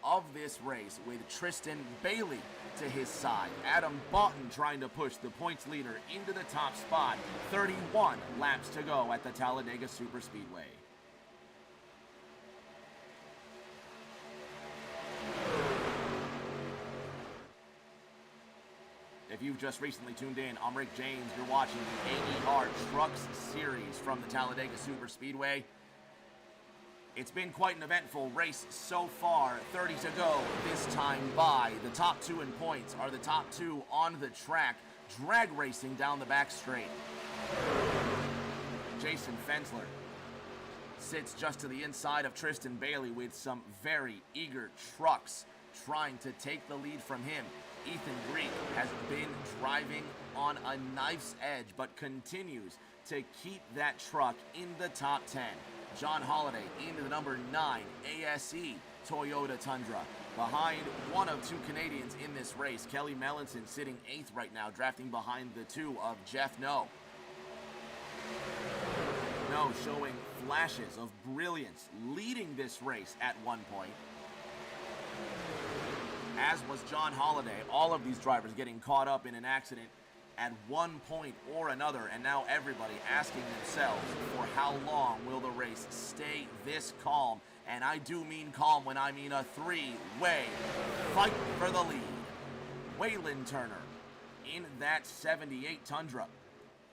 of this race with Tristan Bailey to his side. Adam Boughton trying to push the points leader into the top spot. 31 laps to go at the Talladega Superspeedway. If you've just recently tuned in, I'm Rick James. You're watching the AER Trucks Series from the Talladega Superspeedway. It's been quite an eventful race so far. 30 to go this time by. The top 2 in points are the top 2 on the track, drag racing down the back straight. Jason Fensler sits just to the inside of Tristan Bailey with some very eager trucks trying to take the lead from him. Ethan Greek has been driving on a knife's edge, but continues to keep that truck in the top 10. John Holliday into the number 9 ASE Toyota Tundra. Behind one of 2 Canadians in this race, Kelly Mellinson sitting 8th right now, drafting behind the 2 of Jeff No. No showing flashes of brilliance, leading this race at one point. As was John Holliday. All of these drivers getting caught up in an accident at one point or another, and now everybody asking themselves for how long will the race stay this calm. And I do mean calm when I mean a 3-way fight for the lead. Waylon Turner in that 78 Tundra,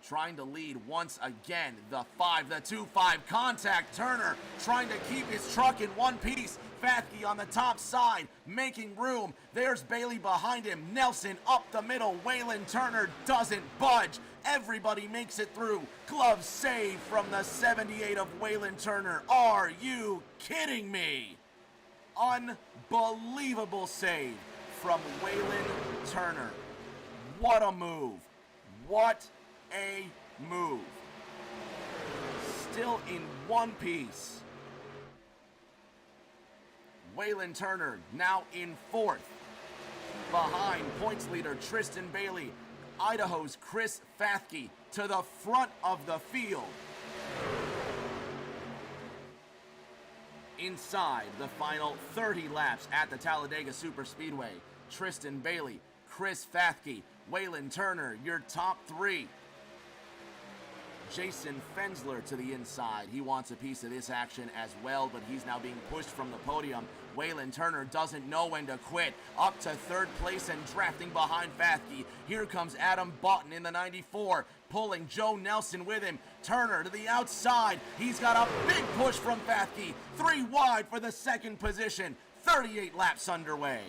trying to lead once again. The 2-5 contact. Turner trying to keep his truck in one piece. Fathke on the top side, making room. There's Bailey behind him. Nelson up the middle. Waylon Turner doesn't budge. Everybody makes it through. Glove save from the 78 of Waylon Turner. Are you kidding me? Unbelievable save from Waylon Turner. What a move. What a move. Still in one piece. Waylon Turner now in fourth. Behind points leader Tristan Bailey. Idaho's Chris Fathke to the front of the field. Inside the final 30 laps at the Talladega Superspeedway, Tristan Bailey, Chris Fathke, Waylon Turner, your top three. Jason Fensler to the inside. He wants a piece of this action as well, but he's now being pushed from the podium. Waylon Turner doesn't know when to quit. Up to third place and drafting behind Fathke. Here comes Adam Boughton in the 94, pulling Joe Nelson with him. Turner to the outside. He's got a big push from Fathke. 3 wide for the second position. 38 laps underway.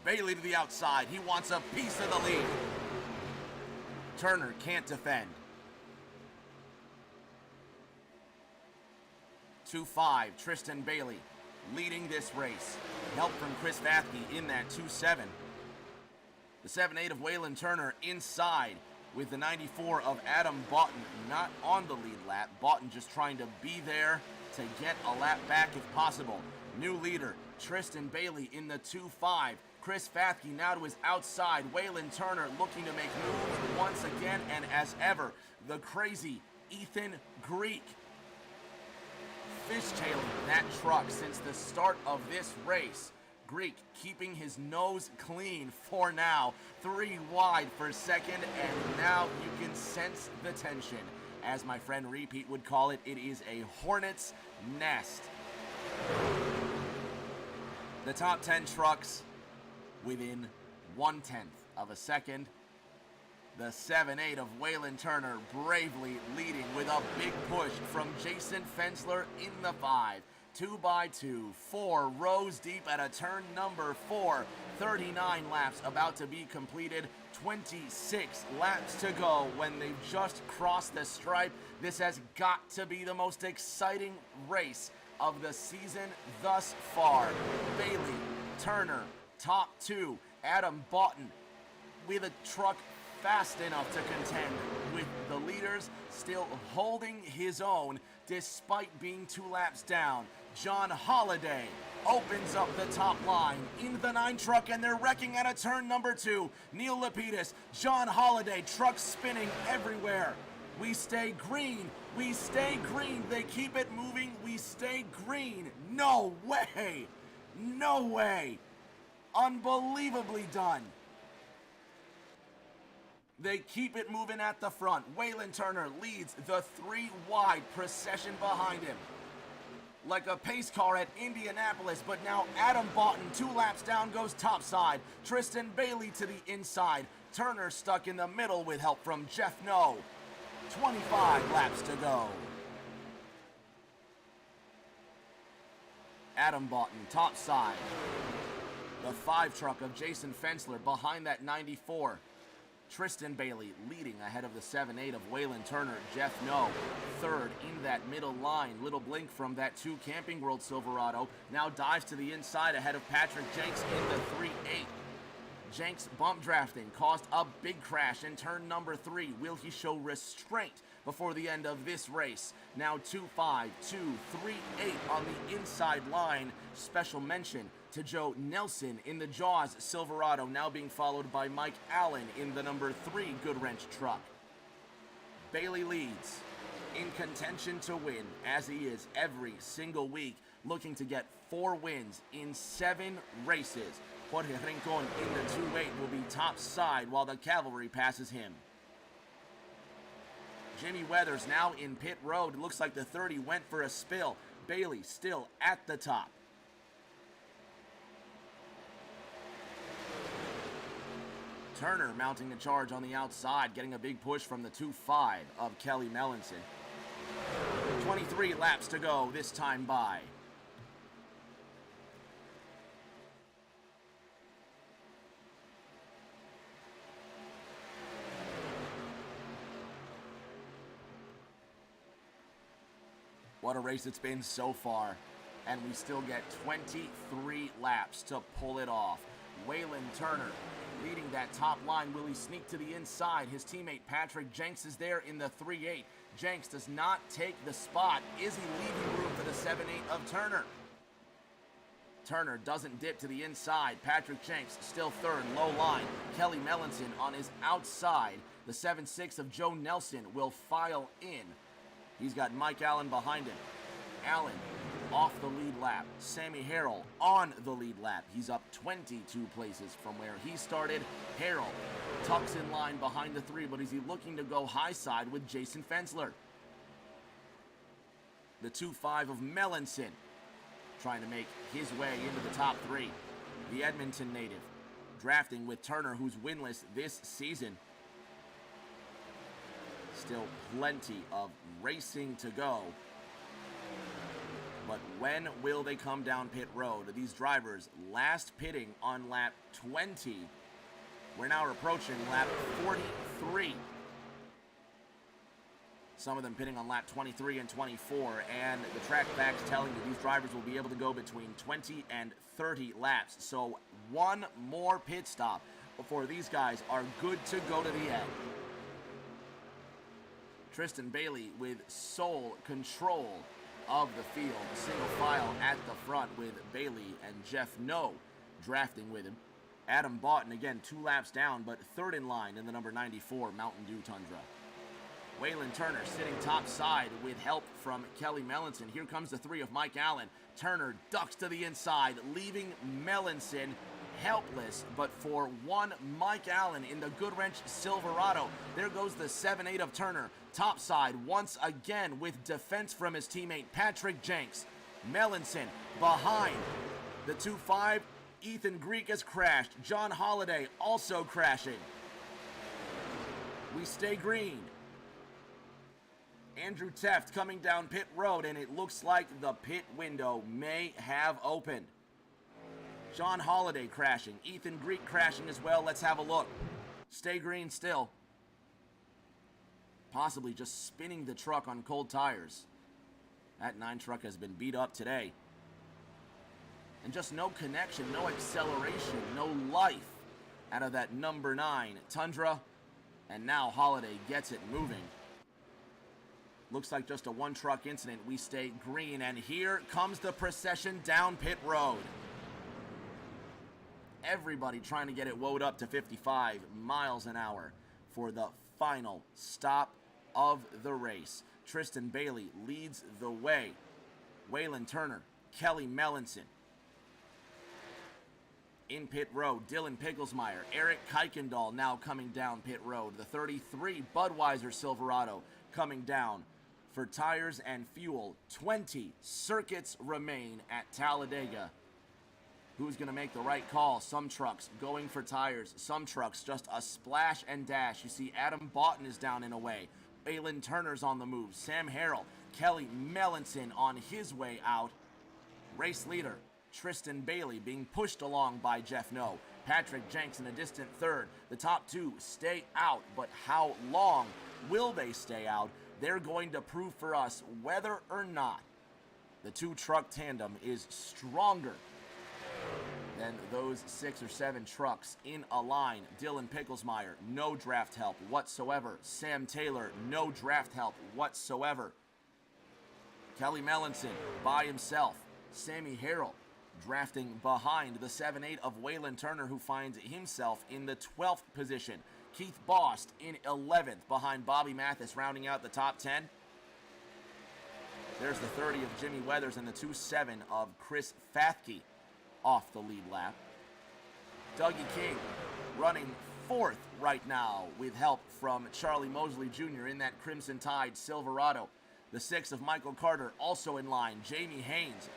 Bailey to the outside. He wants a piece of the lead. Turner can't defend. 2-5, Tristan Bailey leading this race. Help from Chris Fathke in that 2-7. The 7-8 of Waylon Turner inside with the 94 of Adam Boughton not on the lead lap. Boughton just trying to be there to get a lap back if possible. New leader, Tristan Bailey in the 2-5. Chris Fathke now to his outside. Waylon Turner looking to make moves once again, and as ever, the crazy Ethan Greek fishtailing that truck since the start of this race. Greek keeping his nose clean for now. 3 wide for second, and now you can sense the tension. As my friend Repeat would call it, it is a hornet's nest. The top 10 trucks within 1/10 of a second. The 7-8 of Waylon Turner bravely leading with a big push from Jason Fensler in the 5. 2x2, 4 rows deep at a turn number 4. 39 laps about to be completed. 26 laps to go when they've just crossed the stripe. This has got to be the most exciting race of the season thus far. Bailey, Turner, top 2. Adam Boughton with a truck fast enough to contend with the leaders, still holding his own despite being 2 laps down. John Holliday opens up the top line in the 9 truck, and they're wrecking at a turn number 2. Neil Lapidus, John Holliday, truck spinning everywhere. We stay green. We stay green. They keep it moving. We stay green. No way. No way. Unbelievably done. They keep it moving at the front. Waylon Turner leads the 3 wide procession behind him. Like a pace car at Indianapolis, but now Adam Boughton 2 laps down goes topside. Tristan Bailey to the inside. Turner stuck in the middle with help from Jeff No. 25 laps to go. Adam Boughton topside. The 5 truck of Jason Fensler behind that 94. Tristan Bailey leading ahead of the 7-8 of Waylon Turner. Jeff No, third in that middle line. Little blink from that 2 Camping World Silverado. Now dives to the inside ahead of Patrick Jenks in the 3-8. Jenks bump drafting caused a big crash in turn number 3. Will he show restraint before the end of this race? Now 2-5, 2-3-8 on the inside line. Special mention to Joe Nelson in the Jaws Silverado, now being followed by Mike Allen in the number 3 Goodwrench truck. Bailey leads in contention to win, as he is every single week, looking to get 4 wins in 7 races. Jorge Rincon in the 2-8 will be top side while the cavalry passes him. Jimmy Weathers now in pit road. It looks like the 30 went for a spill. Bailey still at the top. Turner mounting the charge on the outside, getting a big push from the 2-5 of Kelly Melanson. 23 laps to go this time by. What a race it's been so far. And we still get 23 laps to pull it off. Waylon Turner leading that top line. Will he sneak to the inside? His teammate Patrick Jenks is there in the 3-8. Jenks does not take the spot. Is he leaving room for the 7-8 of Turner? Turner doesn't dip to the inside. Patrick Jenks still third, low line. Kelly Melanson on his outside. The 7-6 of Joe Nelson will file in. He's got Mike Allen behind him. Allen off the lead lap. Sammy Harrell on the lead lap. He's up 22 places from where he started. Harrell tucks in line behind the 3, but is he looking to go high side with Jason Fensler? The 2-5 of Melanson trying to make his way into the top 3. The Edmonton native drafting with Turner, who's winless this season. Still plenty of racing to go. But when will they come down pit road? These drivers last pitting on lap 20. We're now approaching lap 43. Some of them pitting on lap 23 and 24. And the track facts telling you these drivers will be able to go between 20 and 30 laps. So one more pit stop before these guys are good to go to the end. Tristan Bailey with sole control of the field. Single file at the front with Bailey and Jeff No drafting with him. Adam Boughton, again, 2 laps down, but third in line in the number 94 Mountain Dew Tundra. Waylon Turner sitting top side with help from Kelly Melanson. Here comes the 3 of Mike Allen. Turner ducks to the inside, leaving Melanson helpless, but for one Mike Allen in the Goodwrench Silverado. There goes the 7-8 of Turner. Topside once again with defense from his teammate Patrick Jenks. Melanson behind the 2-5. Ethan Greek has crashed. John Holliday also crashing. We stay green. Andrew Teft coming down pit road, and it looks like the pit window may have opened. John Holliday crashing. Ethan Greek crashing as well. Let's have a look. Stay green still. Possibly just spinning the truck on cold tires. That 9 truck has been beat up today. And just no connection, no acceleration, no life out of that number 9 Tundra. And now Holliday gets it moving. Looks like just a 1-truck incident. We stay green, and here comes the procession down pit road. Everybody trying to get it woed up to 55 miles an hour for the final stop of the race. Tristan Bailey leads the way. Waylon Turner, Kelly Melanson. In pit road, Dylan Picklesmeyer, Eric Kuykendall now coming down pit road. The 33 Budweiser Silverado coming down for tires and fuel. 20 circuits remain at Talladega. Who's going to make the right call? Some trucks going for tires. Some trucks just a splash and dash. You see Adam Boughton is down and away. Waylon Turner's on the move. Sam Harrell. Kelly Melanson on his way out. Race leader Tristan Bailey being pushed along by Jeff No. Patrick Jenks in a distant third. The top 2 stay out, but how long will they stay out? They're going to prove for us whether or not the 2-truck tandem is stronger than those 6 or 7 trucks in a line. Dylan Picklesmeyer, no draft help whatsoever. Sam Taylor, no draft help whatsoever. Kelly Melanson by himself. Sammy Harrell drafting behind the 7-8 of Waylon Turner, who finds himself in the 12th position. Keith Bost in 11th behind Bobby Mathis, rounding out the top 10. There's the 30 of Jimmy Weathers and the 2-7 of Chris Fathke off the lead lap. Dougie King running 4th right now with help from Charlie Mosley Jr. in that Crimson Tide Silverado. The 6 of Michael Carter also in line. Jamie Haynes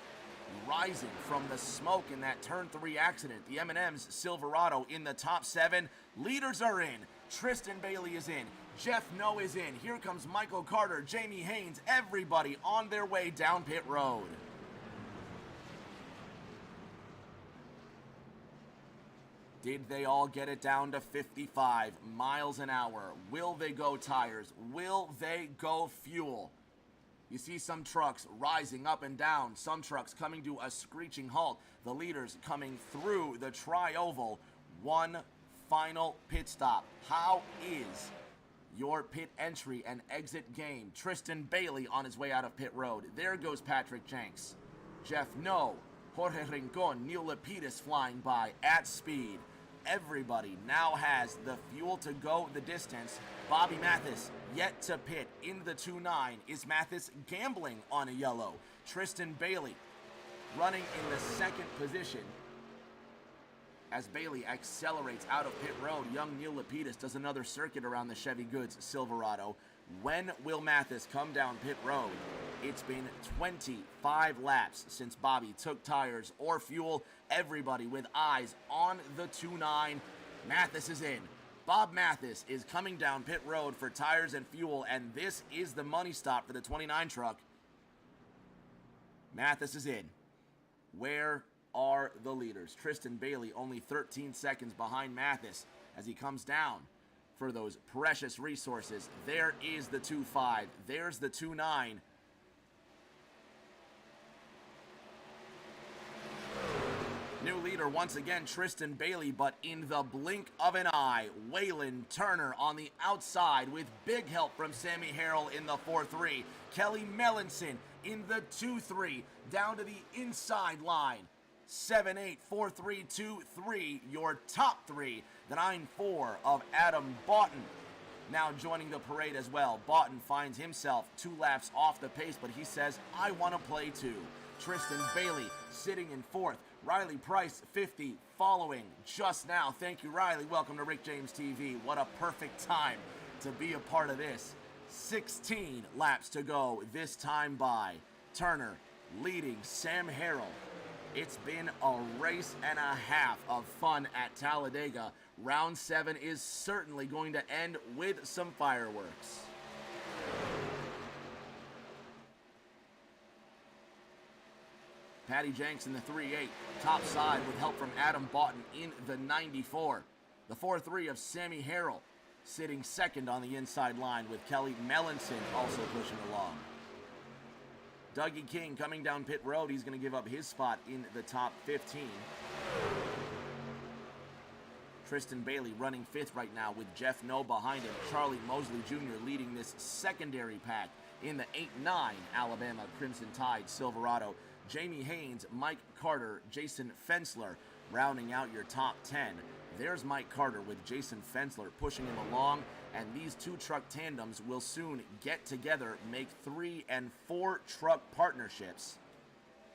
rising from the smoke in that turn 3 accident. The M&M's Silverado in the top 7. Leaders are in. Tristan Bailey is in. Jeff No is in. Here comes Michael Carter, Jamie Haynes, everybody on their way down pit road. Did they all get it down to 55 miles an hour? Will they go tires? Will they go fuel? You see some trucks rising up and down, some trucks coming to a screeching halt. The leaders coming through the tri-oval. One final pit stop. How is your pit entry and exit game? Tristan Bailey on his way out of pit road. There goes Patrick Jenks. Jeff No, Jorge Rincon, Neil Lapidus flying by at speed. Everybody now has the fuel to go the distance. Bobby Mathis yet to pit in the 2-9. Is Mathis gambling on a yellow? Tristan Bailey running in the second position. As Bailey accelerates out of pit road, young Neil Lapidus does another circuit around the Chevy Goods Silverado. When will Mathis come down pit road? It's been 25 laps since Bobby took tires or fuel. Everybody with eyes on the 2-9. Mathis is in. Bob Mathis is coming down pit road for tires and fuel, and this is the money stop for the 29 truck. Mathis is in. Where are the leaders? Tristan Bailey only 13 seconds behind Mathis as he comes down for those precious resources. There is the 2-5. There's the 2-9. New leader once again, Tristan Bailey, but in the blink of an eye, Waylon Turner on the outside with big help from Sammy Harrell in the 4-3. Kelly Melanson in the 2-3 down to the inside line. 7-8, 4-3, 2-3, your top three. The 9-4 of Adam Boughton now joining the parade as well. Boughton finds himself 2 laps off the pace, but he says, I want to play too. Tristan Bailey sitting in 4th. Riley Price, 50, following just now. Thank you, Riley. Welcome to Rick James TV. What a perfect time to be a part of this. 16 laps to go this time by. Turner leading Sam Harrell. It's been a race and a half of fun at Talladega. Round 7 is certainly going to end with some fireworks. Patty Jenks in the 3-8, top side with help from Adam Boughton in the 94. The 4-3 of Sammy Harrell sitting second on the inside line with Kelly Melanson also pushing along. Dougie King coming down pit road. He's going to give up his spot in the top 15. Tristan Bailey running 5th right now with Jeff No behind him. Charlie Mosley Jr. leading this secondary pack in the 8-9 Alabama Crimson Tide Silverado. Jamie Haynes, Mike Carter, Jason Fensler rounding out your top 10. There's Mike Carter with Jason Fensler pushing him along, and these 2 truck tandems will soon get together, make 3 and 4 truck partnerships,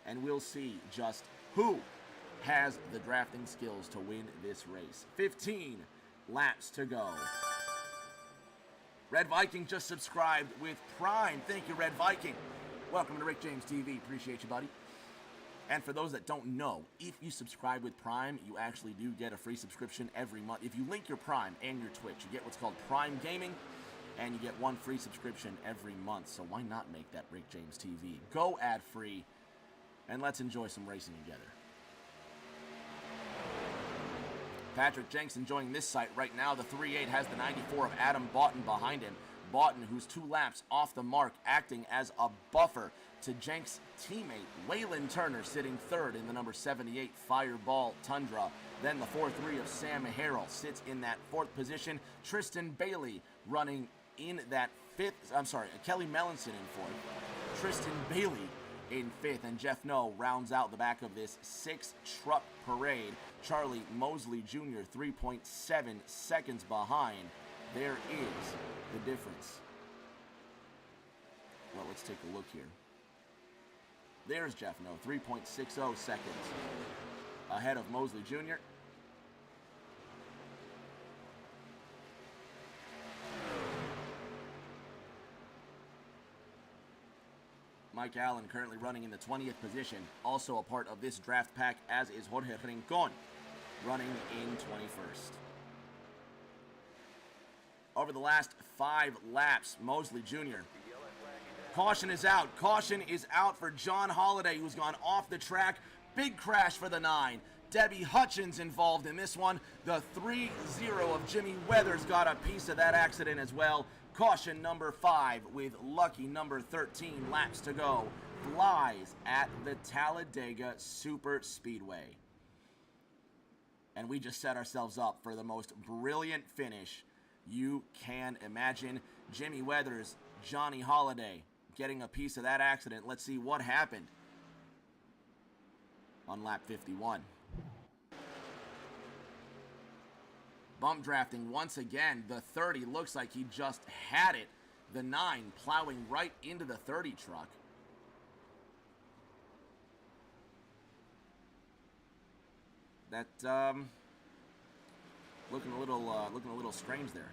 and we'll see just who has the drafting skills to win this race. 15 laps to go. Red Viking just subscribed with Prime. Thank you, Red Viking. Welcome to Rick James TV. Appreciate you, buddy. And for those that don't know, if you subscribe with Prime, you actually do get a free subscription every month. If you link your Prime and your Twitch, you get what's called Prime Gaming, and you get 1 free subscription every month. So why not make that Rick James TV? Go ad-free, and let's enjoy some racing together. Patrick Jenks enjoying this sight right now. The 3-8 has the 94 of Adam Boughton behind him. Boughton, who's 2 laps off the mark, acting as a buffer to Jenks' teammate Waylon Turner, sitting 3rd in the number 78 Fireball Tundra. Then the 4-3 of Sam Harrell sits in that 4th position. Tristan Bailey running in that 5th. Kelly Melanson in 4th. Tristan Bailey in 5th, and Jeff No rounds out the back of this 6-truck parade. Charlie Mosley Jr. 3.7 seconds behind. There is the difference. Well, let's take a look here. There's Jeff No, 3.60 seconds ahead of Mosley Jr. Mike Allen currently running in the 20th position, also a part of this draft pack, as is Jorge Rincon, running in 21st. Over the last 5 laps, Mosley Jr. Caution is out. Caution is out for John Holliday, who's gone off the track. Big crash for the 9. Debbie Hutchins involved in this one. The 3-0 of Jimmy Weathers got a piece of that accident as well. Caution number 5 with lucky number 13 laps to go flies at the Talladega Superspeedway. And we just set ourselves up for the most brilliant finish you can imagine. Jimmy Weathers, Johnny Holiday getting a piece of that accident. Let's see what happened on lap 51. Bump drafting once again. The 30 looks like he just had it. The 9 plowing right into the 30 truck. That looking a little strange there.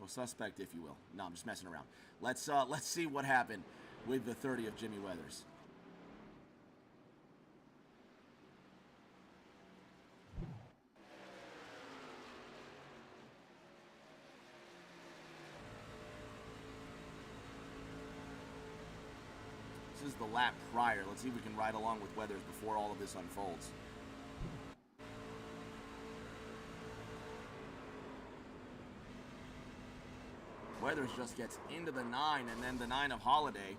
Or suspect, if you will. No, I'm just messing around. Let's see what happened with the 30 of Jimmy Weathers. This is the lap prior. Let's see if we can ride along with Weathers before all of this unfolds. Weathers just gets into the 9, and then the 9 of Holiday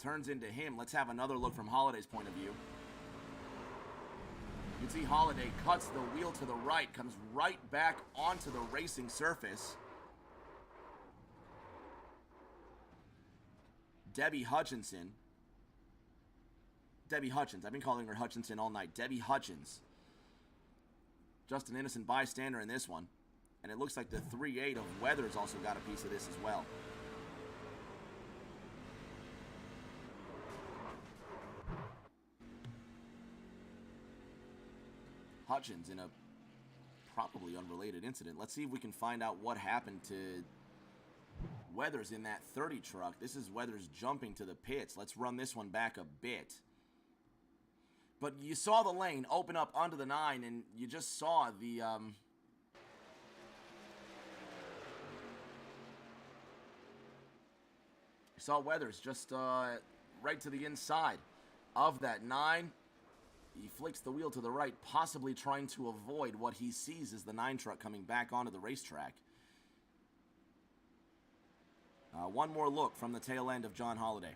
turns into him. Let's have another look from Holiday's point of view. You can see Holiday cuts the wheel to the right, comes right back onto the racing surface. Debbie Hutchins, I've been calling her Hutchinson all night. Debbie Hutchins. Just an innocent bystander in this one. And it looks like the 3.8 of Weathers also got a piece of this as well. Hutchins in a probably unrelated incident. Let's see if we can find out what happened to Weathers in that 30 truck. This is Weathers jumping to the pits. Let's run this one back a bit. But you saw the lane open up onto the 9, and you just saw the you saw Weathers just right to the inside of that 9. He flicks the wheel to the right, possibly trying to avoid what he sees as the 9 truck coming back onto the racetrack. One more look from the tail end of John Holiday.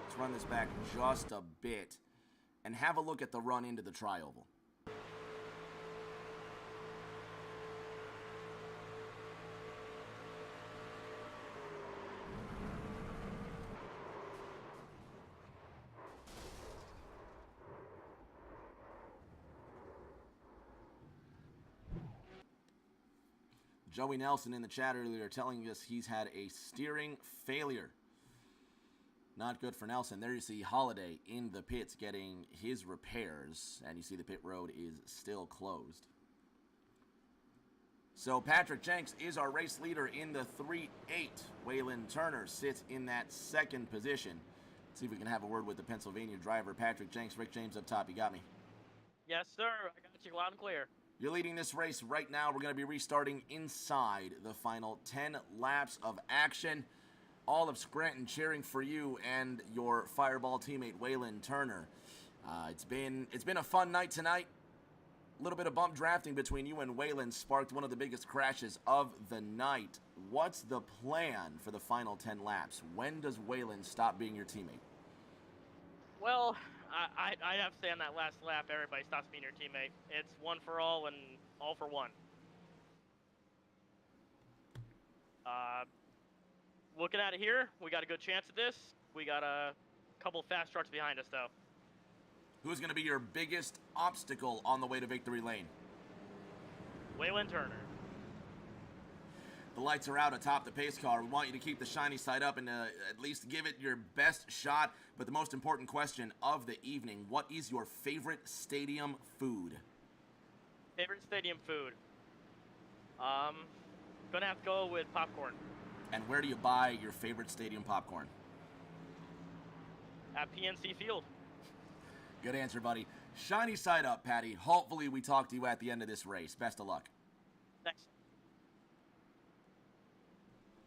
Let's run this back just a bit and have a look at the run into the tri-oval. Joey Nelson in the chat earlier telling us he's had a steering failure. Not good for Nelson. There you see Holiday in the pits getting his repairs, and you see the pit road is still closed. So Patrick Jenks is our race leader in the 3.8. Waylon Turner sits in that second position. Let's see if we can have a word with the Pennsylvania driver, Patrick Jenks. Rick James up top, you got me? Yes, sir. I got you loud and clear. You're leading this race right now. We're going to be restarting inside the final 10 laps of action. All of Scranton cheering for you and your Fireball teammate, Waylon Turner. It's been a fun night tonight. A little bit of bump drafting between you and Waylon sparked one of the biggest crashes of the night. What's the plan for the final 10 laps? When does Waylon stop being your teammate? Well, I'd have to say on that last lap, everybody stops being your teammate. It's one for all and all for one. Looking at it here, we got a good chance at this. We got a couple fast trucks behind us, though. Who's going to be your biggest obstacle on the way to victory lane? Waylon Turner. The lights are out atop the pace car. We want you to keep the shiny side up and at least give it your best shot. But the most important question of the evening, what is your favorite stadium food? Favorite stadium food? Gonna have to go with popcorn. And where do you buy your favorite stadium popcorn? At PNC Field. Good answer, buddy. Shiny side up, Patty. Hopefully we talk to you at the end of this race. Best of luck. Thanks.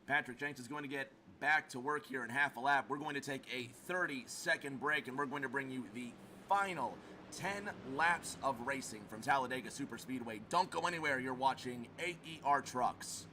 Patrick Jenks is going to get back to work here in half a lap. We're going to take a 30-second break, and we're going to bring you the final 10 laps of racing from Talladega Superspeedway. Don't go anywhere. You're watching AER Trucks.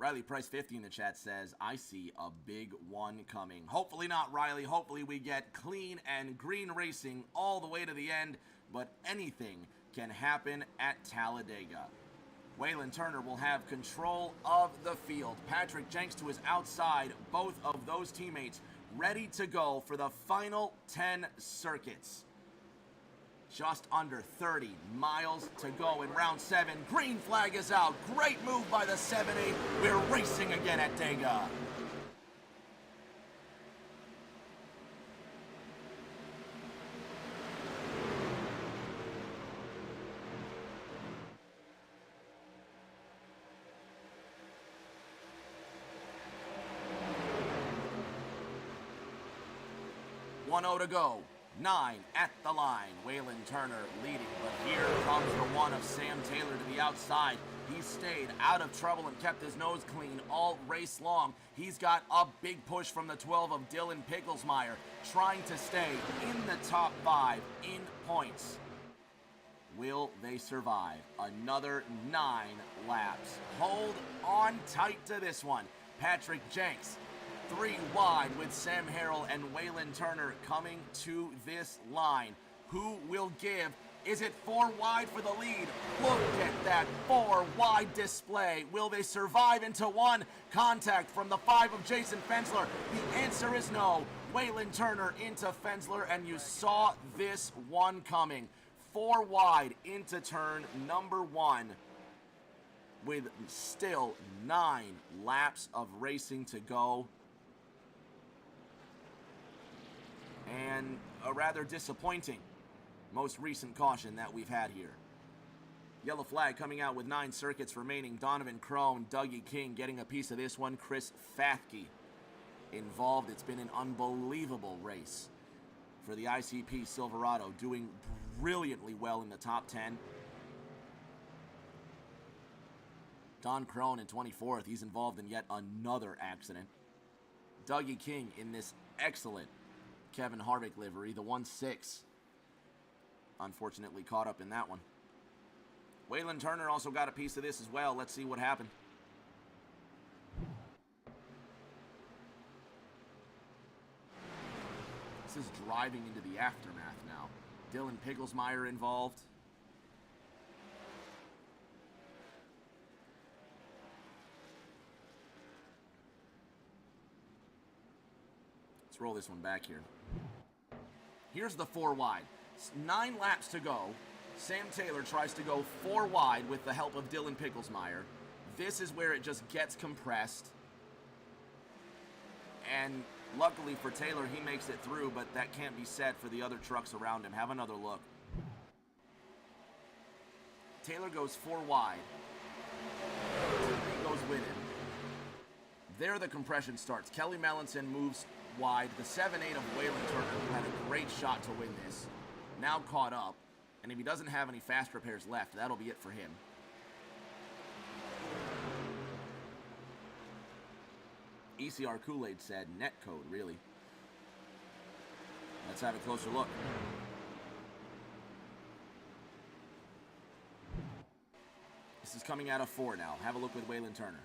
Riley Price 50 in the chat says, I see a big one coming. Hopefully not, Riley. Hopefully we get clean and green racing all the way to the end, but anything can happen at Talladega. Waylon Turner will have control of the field. Patrick Jenks to his outside, both of those teammates ready to go for the final 10 circuits. Just under 30 miles to go in round 7. Green flag is out. Great move by the 7-8. We're racing again at Dega. To go. 9 at the line. Waylon Turner leading, but here comes the one of Sam Taylor to the outside. He stayed out of trouble and kept his nose clean all race long. He's got a big push from the 12 of Dylan Picklesmeyer, trying to stay in the top 5 in points. Will they survive? Another 9 laps. Hold on tight to this one. Patrick Jenks 3 wide with Sam Harrell and Waylon Turner coming to this line. Who will give? Is it 4 wide for the lead? Look at that 4 wide display. Will they survive into one? Contact from the 5 of Jason Fensler. The answer is no. Waylon Turner into Fensler, and you saw this one coming. 4 wide into turn number 1. With still 9 laps of racing to go. And a rather disappointing most recent caution that we've had here. Yellow flag coming out with 9 circuits remaining. Donovan Crone, Dougie King getting a piece of this one. Chris Fathke involved. It's been an unbelievable race for the ICP Silverado, doing brilliantly well in the top 10. Don Crone in 24th. He's involved in yet another accident. Dougie King in this excellent Kevin Harvick livery, the 1-6. Unfortunately caught up in that one. Waylon Turner also got a piece of this as well. Let's see what happened. This is driving into the aftermath now. Dylan Picklesmeyer involved. Let's roll this one back here. Here's the 4 wide. 9 laps to go. Sam Taylor tries to go 4 wide with the help of Dylan Picklesmeyer. This is where it just gets compressed. And luckily for Taylor, he makes it through, but that can't be said for the other trucks around him. Have another look. Taylor goes 4 wide. He goes with him. There the compression starts. Kelly Melanson moves wide. The 7-8 of Waylon Turner, who had a great shot to win this, now caught up. And if he doesn't have any fast repairs left, that'll be it for him. ECR Kool-Aid said, netcode, really. Let's have a closer look. This is coming out of 4 now. Have a look with Waylon Turner.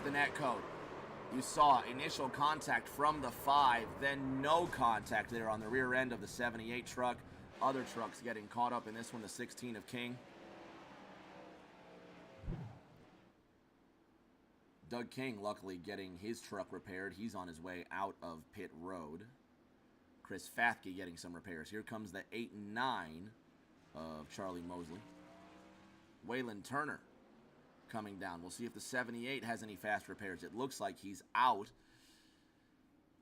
the net code. You saw initial contact from the 5, then no contact there on the rear end of the 78 truck. Other trucks getting caught up in this one, the 16 of King. Doug King luckily getting his truck repaired. He's on his way out of pit road. Chris Fathke getting some repairs. Here comes the 8 and 9 of Charlie Mosley. Waylon Turner coming down. We'll see if the 78 has any fast repairs. It looks like he's out.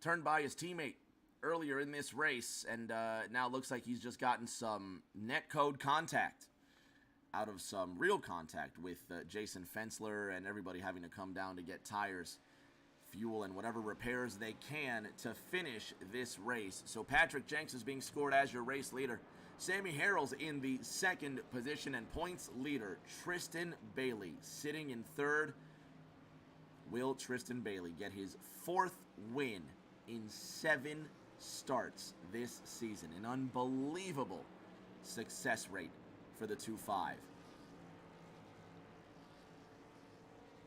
Turned by his teammate earlier in this race, and now looks like he's just gotten some net code contact out of some real contact with Jason Fensler and everybody having to come down to get tires, fuel, and whatever repairs they can to finish this race. So Patrick Jenks is being scored as your race leader. Sammy Harrell's in the second position, and points leader Tristan Bailey sitting in third. Will Tristan Bailey get his 4th win in 7 starts this season? An unbelievable success rate for the 2-5.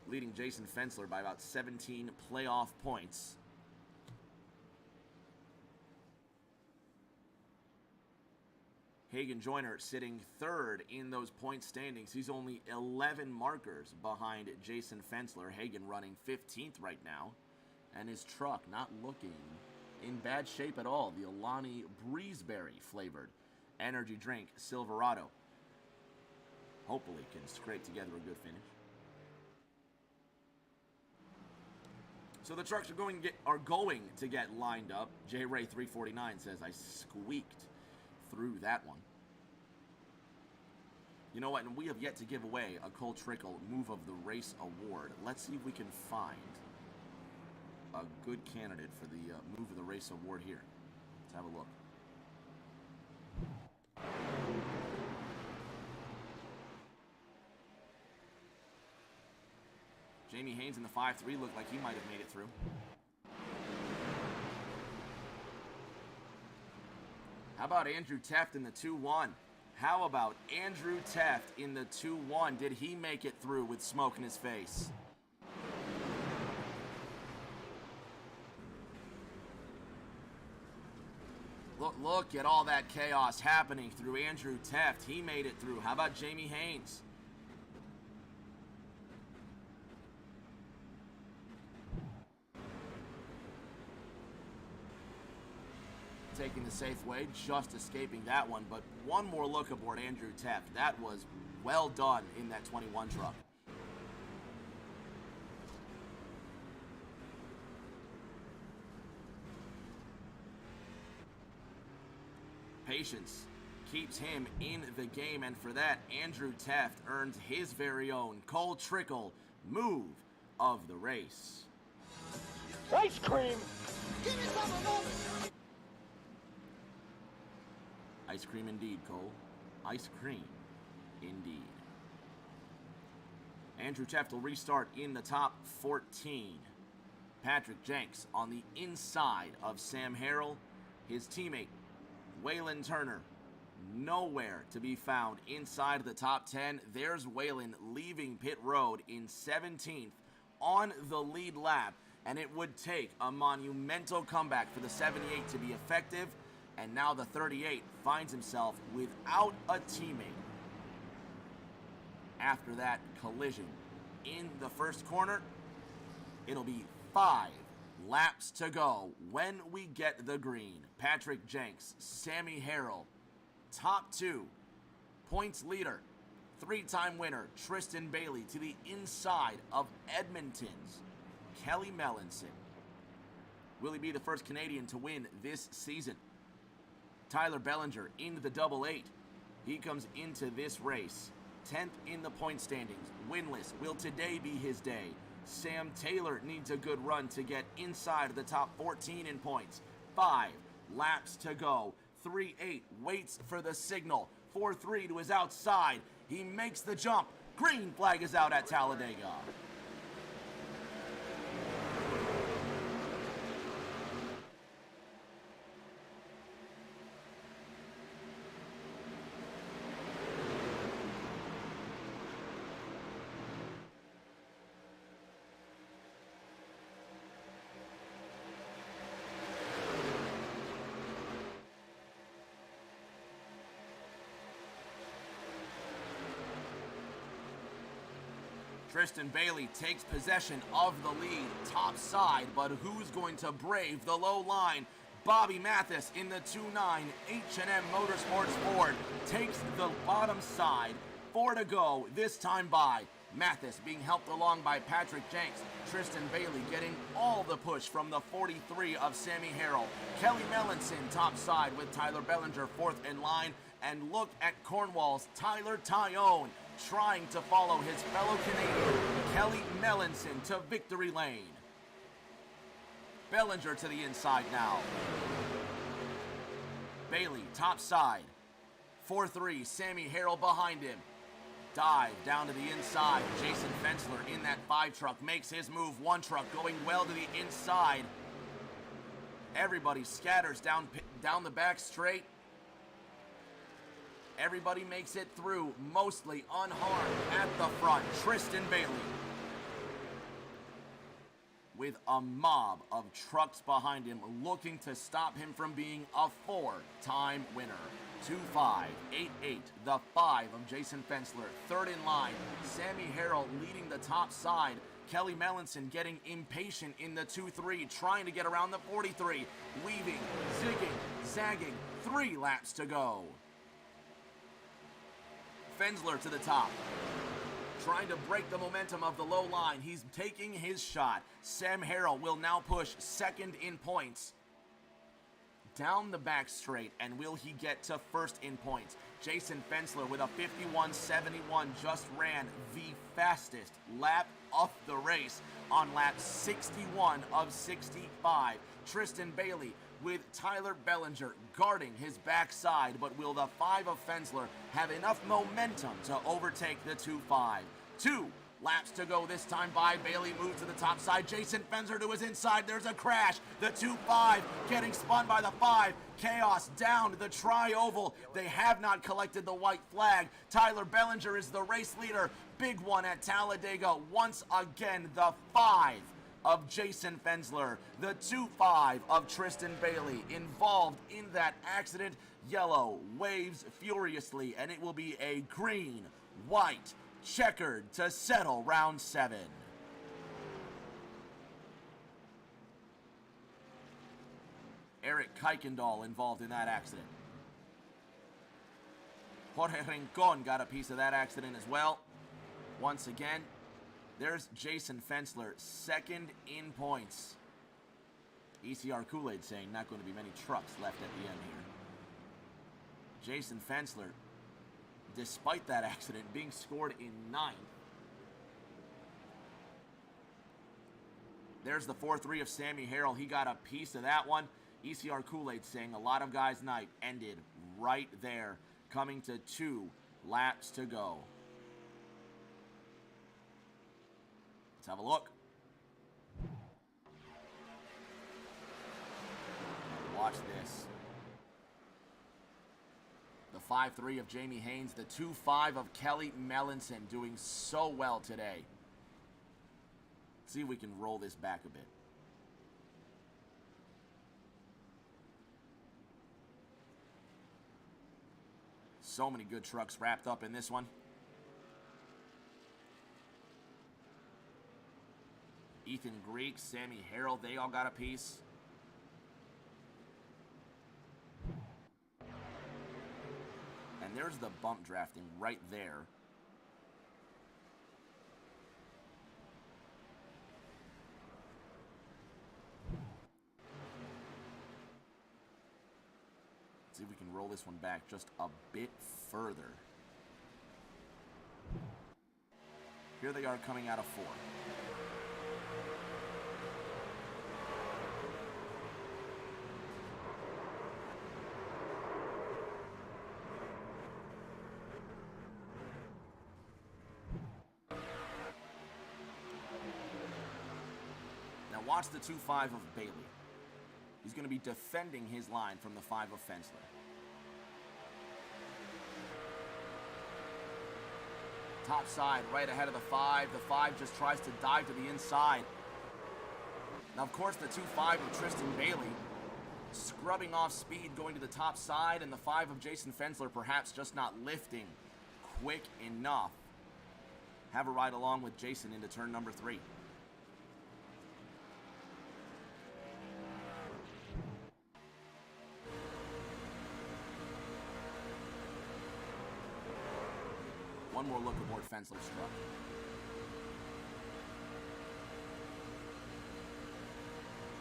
Leading Jason Fensler by about 17 playoff points. Hagen Joyner sitting third in those point standings. He's only 11 markers behind Jason Fensler. Hagen running 15th right now. And his truck not looking in bad shape at all. The Alani Breezeberry flavored energy drink Silverado. Hopefully can scrape together a good finish. So the trucks are going to get lined up. J Ray 349 says I squeaked through that one. You know what? And we have yet to give away a Cole Trickle Move of the Race award. Let's see if we can find a good candidate for the Move of the Race award here. Let's have a look. Jamie Haynes in the 5-3 looked like he might have made it through. How about Andrew Teft in the 2-1? How about Andrew Teft in the 2-1? Did he make it through with smoke in his face? Look at all that chaos happening through Andrew Teft. He made it through. How about Jamie Haynes? Taking the safe way, just escaping that one, but one more look aboard Andrew Teft. That was well done in that 21 truck. Patience keeps him in the game, and for that, Andrew Teft earns his very own Cole Trickle Move of the Race. Ice cream! Give me some of those! Ice cream indeed, Cole. Ice cream indeed. Andrew Teft will restart in the top 14. Patrick Jenks on the inside of Sam Harrell. His teammate, Waylon Turner, nowhere to be found inside of the top 10. There's Waylon leaving pit road in 17th on the lead lap, and it would take a monumental comeback for the 78 to be effective. And now the 38 finds himself without a teammate. After that collision in the first corner, it'll be 5 laps to go when we get the green. Patrick Jenks, Sammy Harrell, top 2, points leader, 3-time winner Tristan Bailey to the inside of Edmonton's Kelly Mellinson. Will he be the first Canadian to win this season? Tyler Bellinger into the 8-8. He comes into this race 10th in the point standings, winless. Will today be his day? Sam Taylor needs a good run to get inside of the top 14 in points. 5 laps to go. 3-8 waits for the signal. 4-3 to his outside. He makes the jump. Green flag is out at Talladega. Tristan Bailey takes possession of the lead top side, but who's going to brave the low line? Bobby Mathis in the 2-9 H&M Motorsports Ford takes the bottom side. 4 to go, this time by Mathis being helped along by Patrick Jenks. Tristan Bailey getting all the push from the 43 of Sammy Harrell. Kelly Melanson top side with Tyler Bellinger fourth in line. And look at Cornwall's Tyler Tyone trying to follow his fellow Canadian Kelly Melanson to victory lane. Bellinger to the inside now. Bailey top side. 4-3, Sammy Harrell behind him. Dive down to the inside. Jason Fensler in that 5 truck makes his move. 1 truck going well to the inside. Everybody scatters down the back straight. Everybody makes it through, mostly unharmed at the front. Tristan Bailey with a mob of trucks behind him looking to stop him from being a 4-time winner. 2-5, 8-8, the 5 of Jason Fensler. Third in line, Sammy Harrell leading the top side. Kelly Melanson getting impatient in the 2-3, trying to get around the 43. Weaving, zigging, zagging, 3 laps to go. Fensler to the top, trying to break the momentum of the low line. He's taking his shot. Sam Harrell will now push second in points down the back straight, and will he get to first in points? Jason Fensler with a 51.71 just ran the fastest lap of the race on lap 61 of 65. Tristan Bailey with Tyler Bellinger guarding his backside, but will the 5 of Fensler have enough momentum to overtake the 2-5? 2 laps to go this time by. Bailey moves to the top side. Jason Fensler to his inside. There's a crash. The 2-5 getting spun by the 5. Chaos down to the tri-oval. They have not collected the white flag. Tyler Bellinger is the race leader. Big one at Talladega. Once again, the 5 of Jason Fensler, the 2-5 of Tristan Bailey involved in that accident. Yellow waves furiously, and it will be a green, white, checkered to settle round 7. Eric Kuykendall involved in that accident. Jorge Rincon got a piece of that accident as well. Once again, there's Jason Fensler, second in points. ECR Kool-Aid saying not going to be many trucks left at the end here. Jason Fensler, despite that accident, being scored in 9th. There's the 4-3 of Sammy Harrell. He got a piece of that one. ECR Kool-Aid saying a lot of guys' night ended right there, coming to 2 laps to go. Let's have a look. Watch this. The 5-3 of Jamie Haynes, the 2-5 of Kelly Melanson doing so well today. Let's see if we can roll this back a bit. So many good trucks wrapped up in this one. Ethan Greek, Sammy Harrell, they all got a piece. And there's the bump drafting right there. Let's see if we can roll this one back just a bit further. Here they are coming out of 4. Watch the 2-5 of Bailey. He's going to be defending his line from the 5 of Fensler. Top side, right ahead of the 5. The 5 just tries to dive to the inside. Now, of course, the 2-5 of Tristan Bailey scrubbing off speed going to the top side, and the 5 of Jason Fensler perhaps just not lifting quick enough. have a ride along with Jason into turn number 3. One more look aboard Fensler's truck.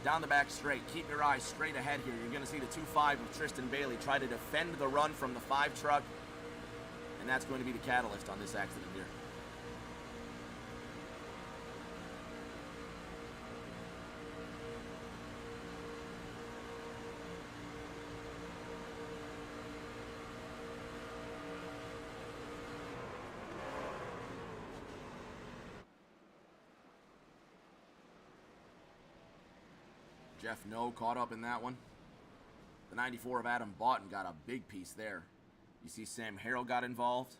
Down the back straight. Keep your eyes straight ahead here. You're going to see the 2.5 of Tristan Bailey try to defend the run from the 5 truck. And that's going to be the catalyst on this accident here. Jeff No caught up in that one. The 94 of Adam Boughton got a big piece there. You see Sam Harrell got involved.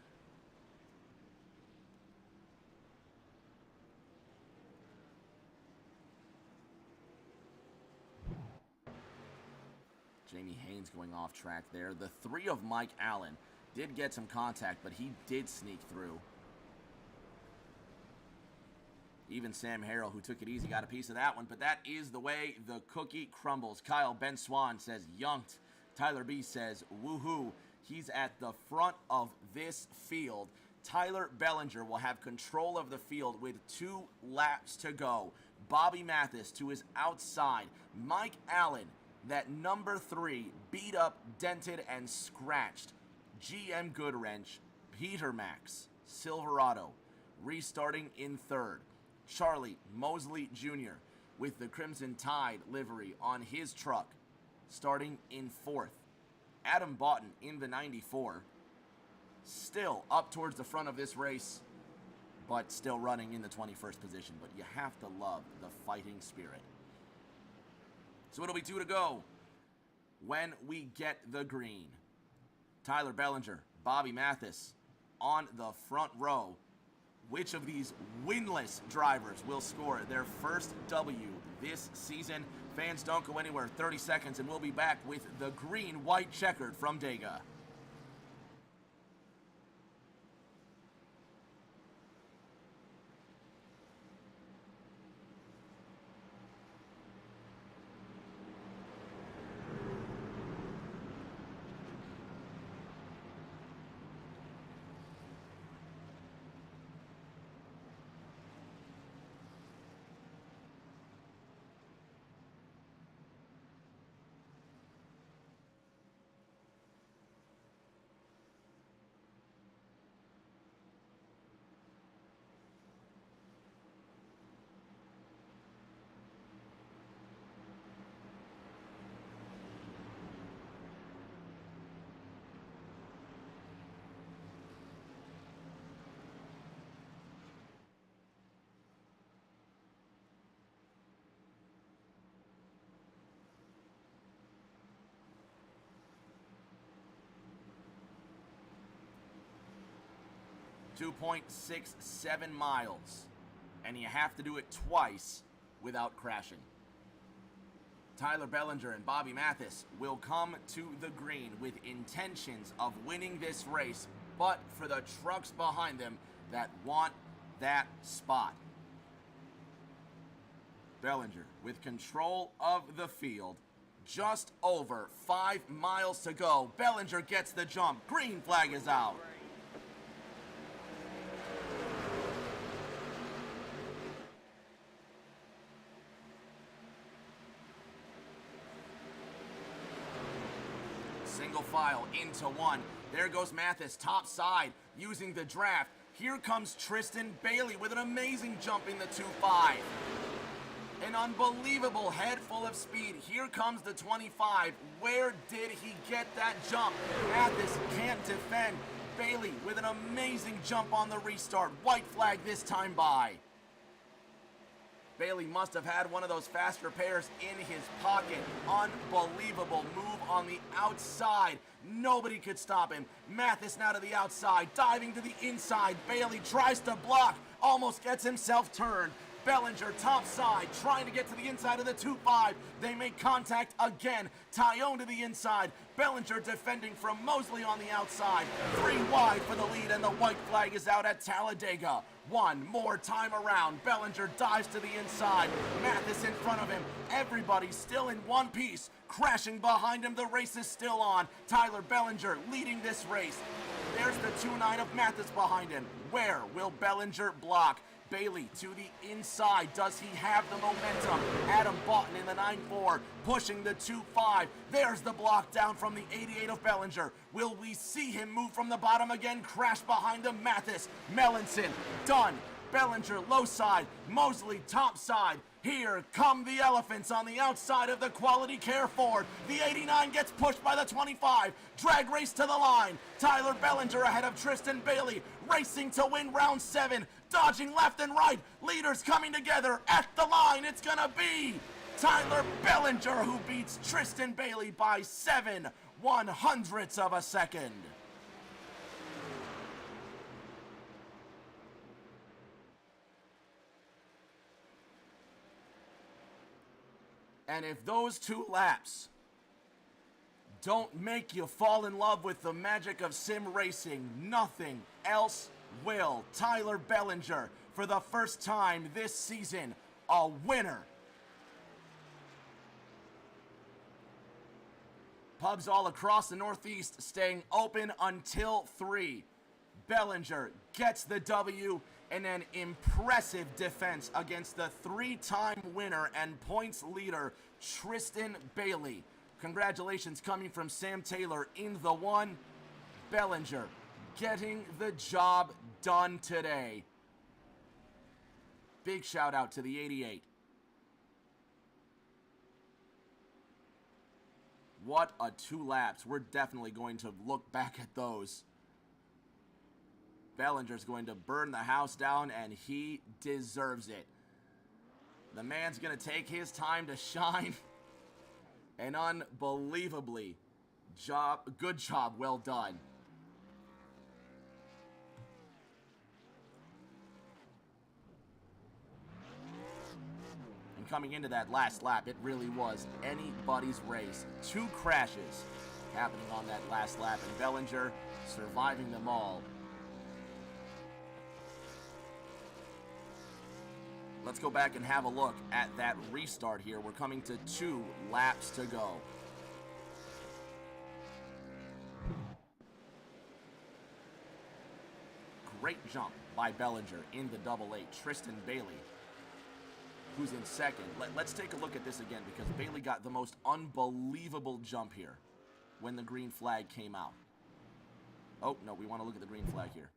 Jamie Haynes going off track there. The 3 of Mike Allen did get some contact, but he did sneak through. Even Sam Harrell, who took it easy, got a piece of that one. But that is the way the cookie crumbles. Kyle Ben Swan says yunked. Tyler B says woohoo. He's at the front of this field. Tyler Bellinger will have control of the field with 2 laps to go. Bobby Mathis to his outside. Mike Allen, that number 3, beat up, dented, and scratched. GM Goodwrench, Peter Max, Silverado, restarting in 3rd. Charlie Mosley Jr. with the Crimson Tide livery on his truck, starting in 4th. Adam Boughton in the 94, still up towards the front of this race, but still running in the 21st position. But you have to love the fighting spirit. So it'll be 2 to go when we get the green. Tyler Bellinger, Bobby Mathis on the front row. Which of these winless drivers will score their first W this season? Fans, don't go anywhere. 30 seconds, and we'll be back with the green-white checkered from Dega. .67 miles, and you have to do it twice without crashing. Tyler Bellinger and Bobby Mathis will come to the green with intentions of winning this race, but for the trucks behind them that want that spot. Bellinger with control of the field, just over 5 miles to go. Bellinger gets the jump. Green flag is out. Single file into 1. There goes Mathis, top side, using the draft. Here comes Tristan Bailey with an amazing jump in the 2.5. An unbelievable head full of speed. Here comes the 25. Where did he get that jump? Mathis can't defend. Bailey with an amazing jump on the restart. White flag this time by. Bailey must have had one of those fast repairs in his pocket. Unbelievable move on the outside. Nobody could stop him. Mathis now to the outside, diving to the inside. Bailey tries to block, almost gets himself turned. Bellinger top side, trying to get to the inside of the 2-5. They make contact again. Tyone to the inside. Bellinger defending from Mosley on the outside. 3 wide for the lead, and the white flag is out at Talladega. One more time around. Bellinger dives to the inside. Mathis in front of him. Everybody still in one piece. Crashing behind him. The race is still on. Tyler Bellinger leading this race. There's the 2-9 of Mathis behind him. Where will Bellinger block? Bailey to the inside. Does he have the momentum? Adam Boughton in the 9-4, pushing the 2-5. There's the block down from the 88 of Bellinger. Will we see him move from the bottom again? Crash behind him. Mathis, Melanson, done. Bellinger low side, Mosley top side. Here come the elephants on the outside of the Quality Care Ford. The 89 gets pushed by the 25. Drag race to the line. Tyler Bellinger ahead of Tristan Bailey, racing to win round 7. Dodging left and right. Leaders coming together at the line. It's gonna be Tyler Bellinger who beats Tristan Bailey by 7/100ths of a second. And if those 2 laps don't make you fall in love with the magic of sim racing, nothing else will. Tyler Bellinger, for the first time this season, a winner. Pubs all across the Northeast staying open until 3. Bellinger gets the W in an impressive defense against the 3-time winner and points leader, Tristan Bailey. Congratulations coming from Sam Taylor in the 1. Bellinger getting the job done today. Big shout out to the 88. What a 2 laps. We're definitely going to look back at those. Bellinger's going to burn the house down, and he deserves it. The man's going to take his time to shine. And unbelievably, good job, well done. And coming into that last lap, it really was anybody's race. 2 crashes happening on that last lap, and Bellinger surviving them all. Let's go back and have a look at that restart here. We're coming to 2 laps to go. Great jump by Bellinger in the 888. Tristan Bailey, who's in second. Let's take a look at this again, because Bailey got the most unbelievable jump here when the green flag came out. Oh, no, we want to look at the green flag here.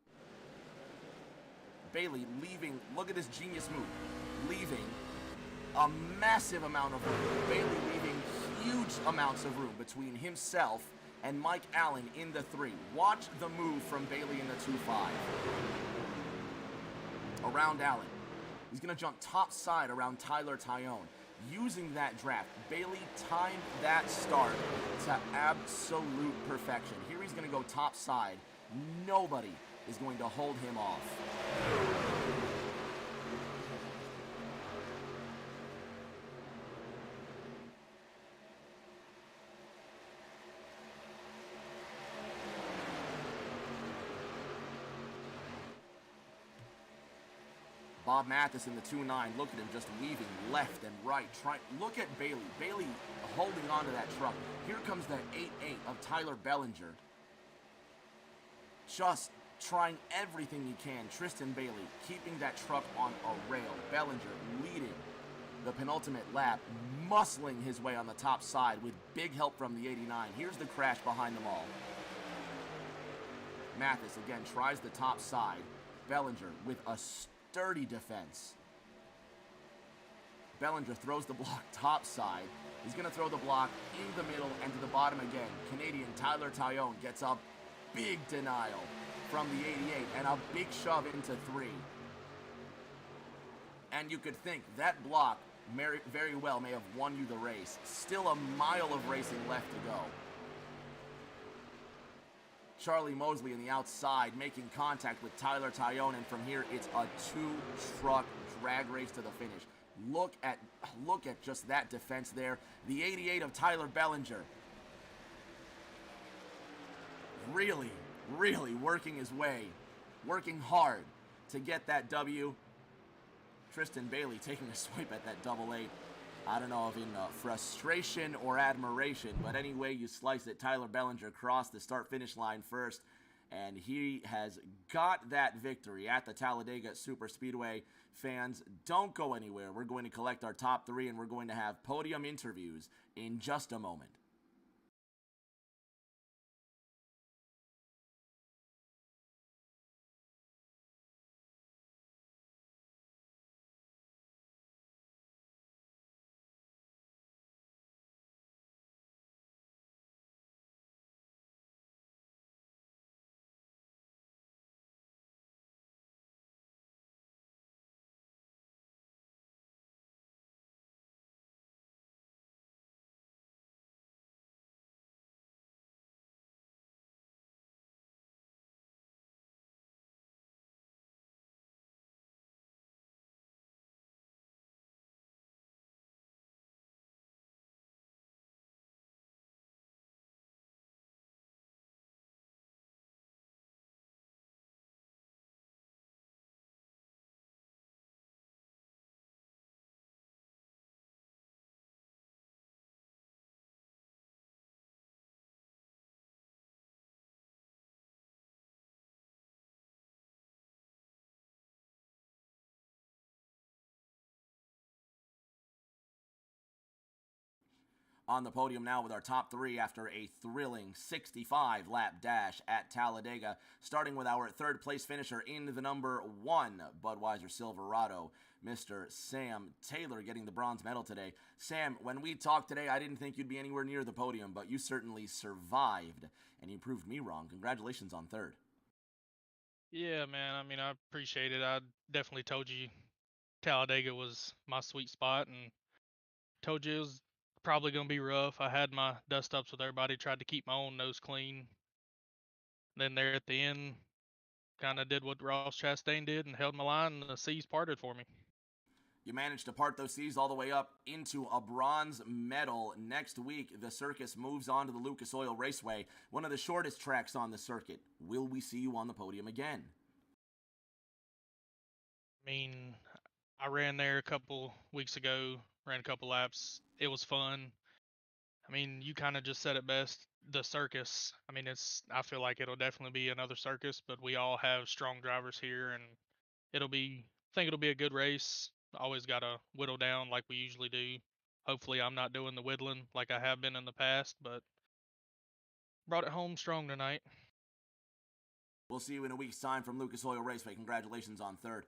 Bailey leaving, look at this genius move, leaving a massive amount of room. Bailey leaving huge amounts of room between himself and Mike Allen in the 3. Watch the move from Bailey in the 2-5. Around Allen. He's going to jump top side around Tyler Tyone. Using that draft, Bailey timed that start to absolute perfection. Here he's going to go top side. Nobody is going to hold him off. Bob Mathis in the 2-9. Look at him just weaving left and right. Look at Bailey. Bailey holding on to that truck. Here comes the 8-8 of Tyler Bellinger. Just trying everything he can. Tristan Bailey keeping that truck on a rail. Bellinger leading the penultimate lap, muscling his way on the top side with big help from the 89. Here's the crash behind them all. Mathis again tries the top side. Bellinger with a sturdy defense. Bellinger throws the block top side. He's going to throw the block in the middle and to the bottom again. Canadian Tyler Tyone gets a big denial from the 88 and a big shove into 3. And you could think that block very well may have won you the race. Still a mile of racing left to go. Charlie Mosley on the outside making contact with Tyler Tyone, and from here it's a 2-truck drag race to the finish. Look at just that defense there. The 88 of Tyler Bellinger. Really, really working his way, working hard to get that W. Tristan Bailey taking a swipe at that double eight. I don't know if in frustration or admiration, but any way you slice it, Tyler Bellinger crossed the start-finish line first, and he has got that victory at the Talladega Superspeedway. Fans, don't go anywhere. We're going to collect our top three, and we're going to have podium interviews in just a moment. On the podium now with our top three after a thrilling 65-lap dash at Talladega, starting with our third place finisher in the number 1 Budweiser Silverado, Mr. Sam Taylor, getting the bronze medal today. Sam, when we talked today, I didn't think you'd be anywhere near the podium, but you certainly survived, and you proved me wrong. Congratulations on third. Yeah, man. I mean, I appreciate it. I definitely told you Talladega was my sweet spot, and told you it was probably going to be rough. I had my dust ups with everybody, tried to keep my own nose clean. Then there at the end, kind of did what Ross Chastain did and held my line, and the seas parted for me. You managed to part those seas all the way up into a bronze medal. Next week, the circus moves on to the Lucas Oil Raceway, one of the shortest tracks on the circuit. Will we see you on the podium again? I mean, I ran there a couple weeks ago, ran a couple laps. It was fun. I mean, you kind of just said it best. The circus. I mean, I feel like it'll definitely be another circus, but we all have strong drivers here, and I think it'll be a good race. Always got to whittle down like we usually do. Hopefully, I'm not doing the whittling like I have been in the past, but brought it home strong tonight. We'll see you in a week's time from Lucas Oil Raceway. Congratulations on third.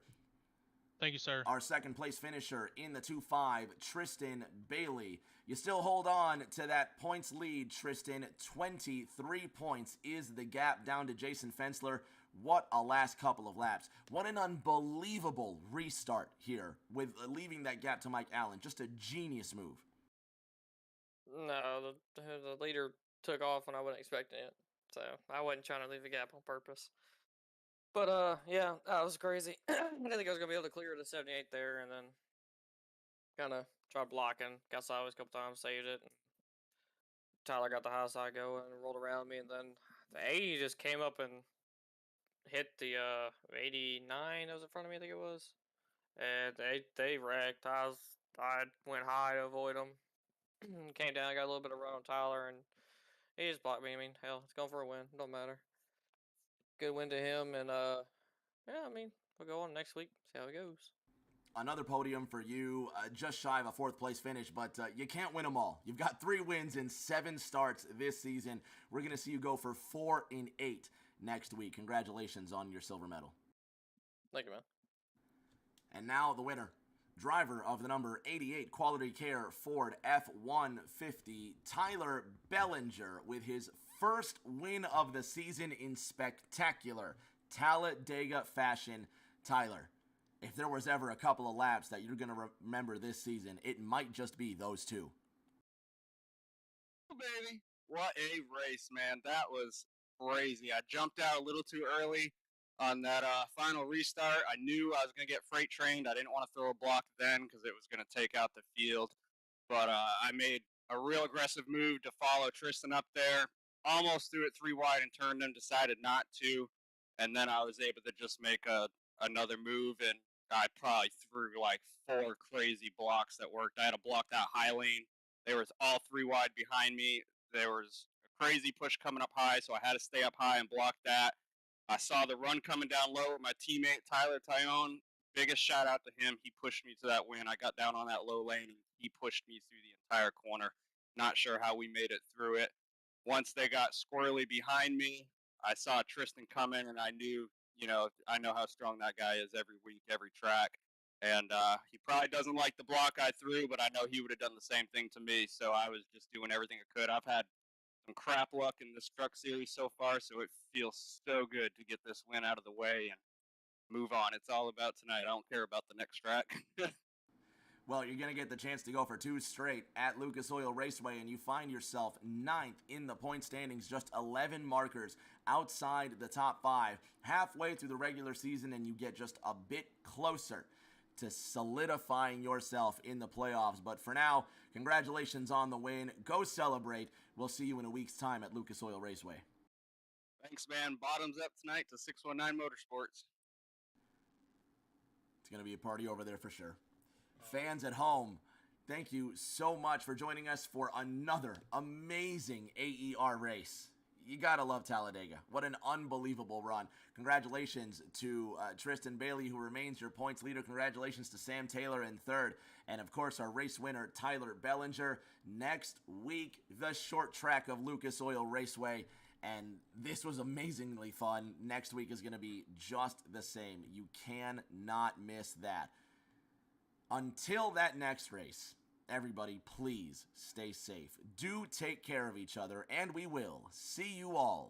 Thank you, sir. Our second place finisher in the 2-5, Tristan Bailey. You still hold on to that points lead, Tristan. 23 points is the gap down to Jason Fensler. What a last couple of laps. What an unbelievable restart here with leaving that gap to Mike Allen. Just a genius move. No, the leader took off when I wasn't expecting it, so I wasn't trying to leave a gap on purpose. But yeah, that was crazy. I didn't think I was gonna be able to clear the 78 there, and then kind of tried blocking. Got sideways a couple times, saved it. Tyler got the high side going and rolled around me, and then the 80 just came up and hit the 89 that was in front of me, I think it was, and they wrecked. I went high to avoid them. Came down, got a little bit of run on Tyler, and he just blocked me. I mean, hell, it's going for a win. Don't matter. Good win to him, and yeah, I mean, we'll go on next week, see how it goes. Another podium for you, just shy of a fourth place finish, but you can't win them all. You've got 3 wins in 7 starts this season. We're going to see you go for 4 in 8 next week. Congratulations on your silver medal. Thank you, man. And now the winner, driver of the number 88 Quality Care Ford F-150, Tyler Bellinger, with his first win of the season in spectacular Talladega fashion. Tyler, if there was ever a couple of laps that you're going to remember this season, it might just be those 2. Oh, baby, what a race, man. That was crazy. I jumped out a little too early. on that final restart. I knew I was going to get freight trained. I didn't want to throw a block then because it was going to take out the field. But I made a real aggressive move to follow Tristan up there. Almost threw it 3 wide and turned him, decided not to. And then I was able to just make another move, and I probably threw like 4 crazy blocks that worked. I had to block that high lane. They were all 3 wide behind me. There was a crazy push coming up high, so I had to stay up high and block that. I saw the run coming down low with my teammate Tyler Tyone. Biggest shout out to him. He pushed me to that win. I got down on that low lane, and he pushed me through the entire corner. Not sure how we made it through it. Once they got squirrely behind me, I saw Tristan come in, and I knew, I know how strong that guy is every week, every track. And he probably doesn't like the block I threw, but I know he would have done the same thing to me. So I was just doing everything I could. I've had some crap luck in this truck series so far, so it feels so good to get this win out of the way and move on. It's all about tonight. I don't care about the next track. Well, you're going to get the chance to go for 2 straight at Lucas Oil Raceway, and you find yourself 9th in the point standings, just 11 markers outside the top 5, halfway through the regular season, and you get just a bit closer to solidifying yourself in the playoffs. But for now, congratulations on the win. Go celebrate. We'll see you in a week's time at Lucas Oil Raceway. Thanks, man. Bottoms up tonight to 619 Motorsports. It's going to be a party over there for sure. Fans at home, thank you so much for joining us for another amazing AER race. You gotta love Talladega. What an unbelievable run. Congratulations to Tristan Bailey, who remains your points leader. Congratulations to Sam Taylor in 3rd. And of course, our race winner, Tyler Bellinger. Next week, the short track of Lucas Oil Raceway. And this was amazingly fun. Next week is going to be just the same. You cannot miss that. Until that next race, everybody, please stay safe. Do take care of each other, and we will see you all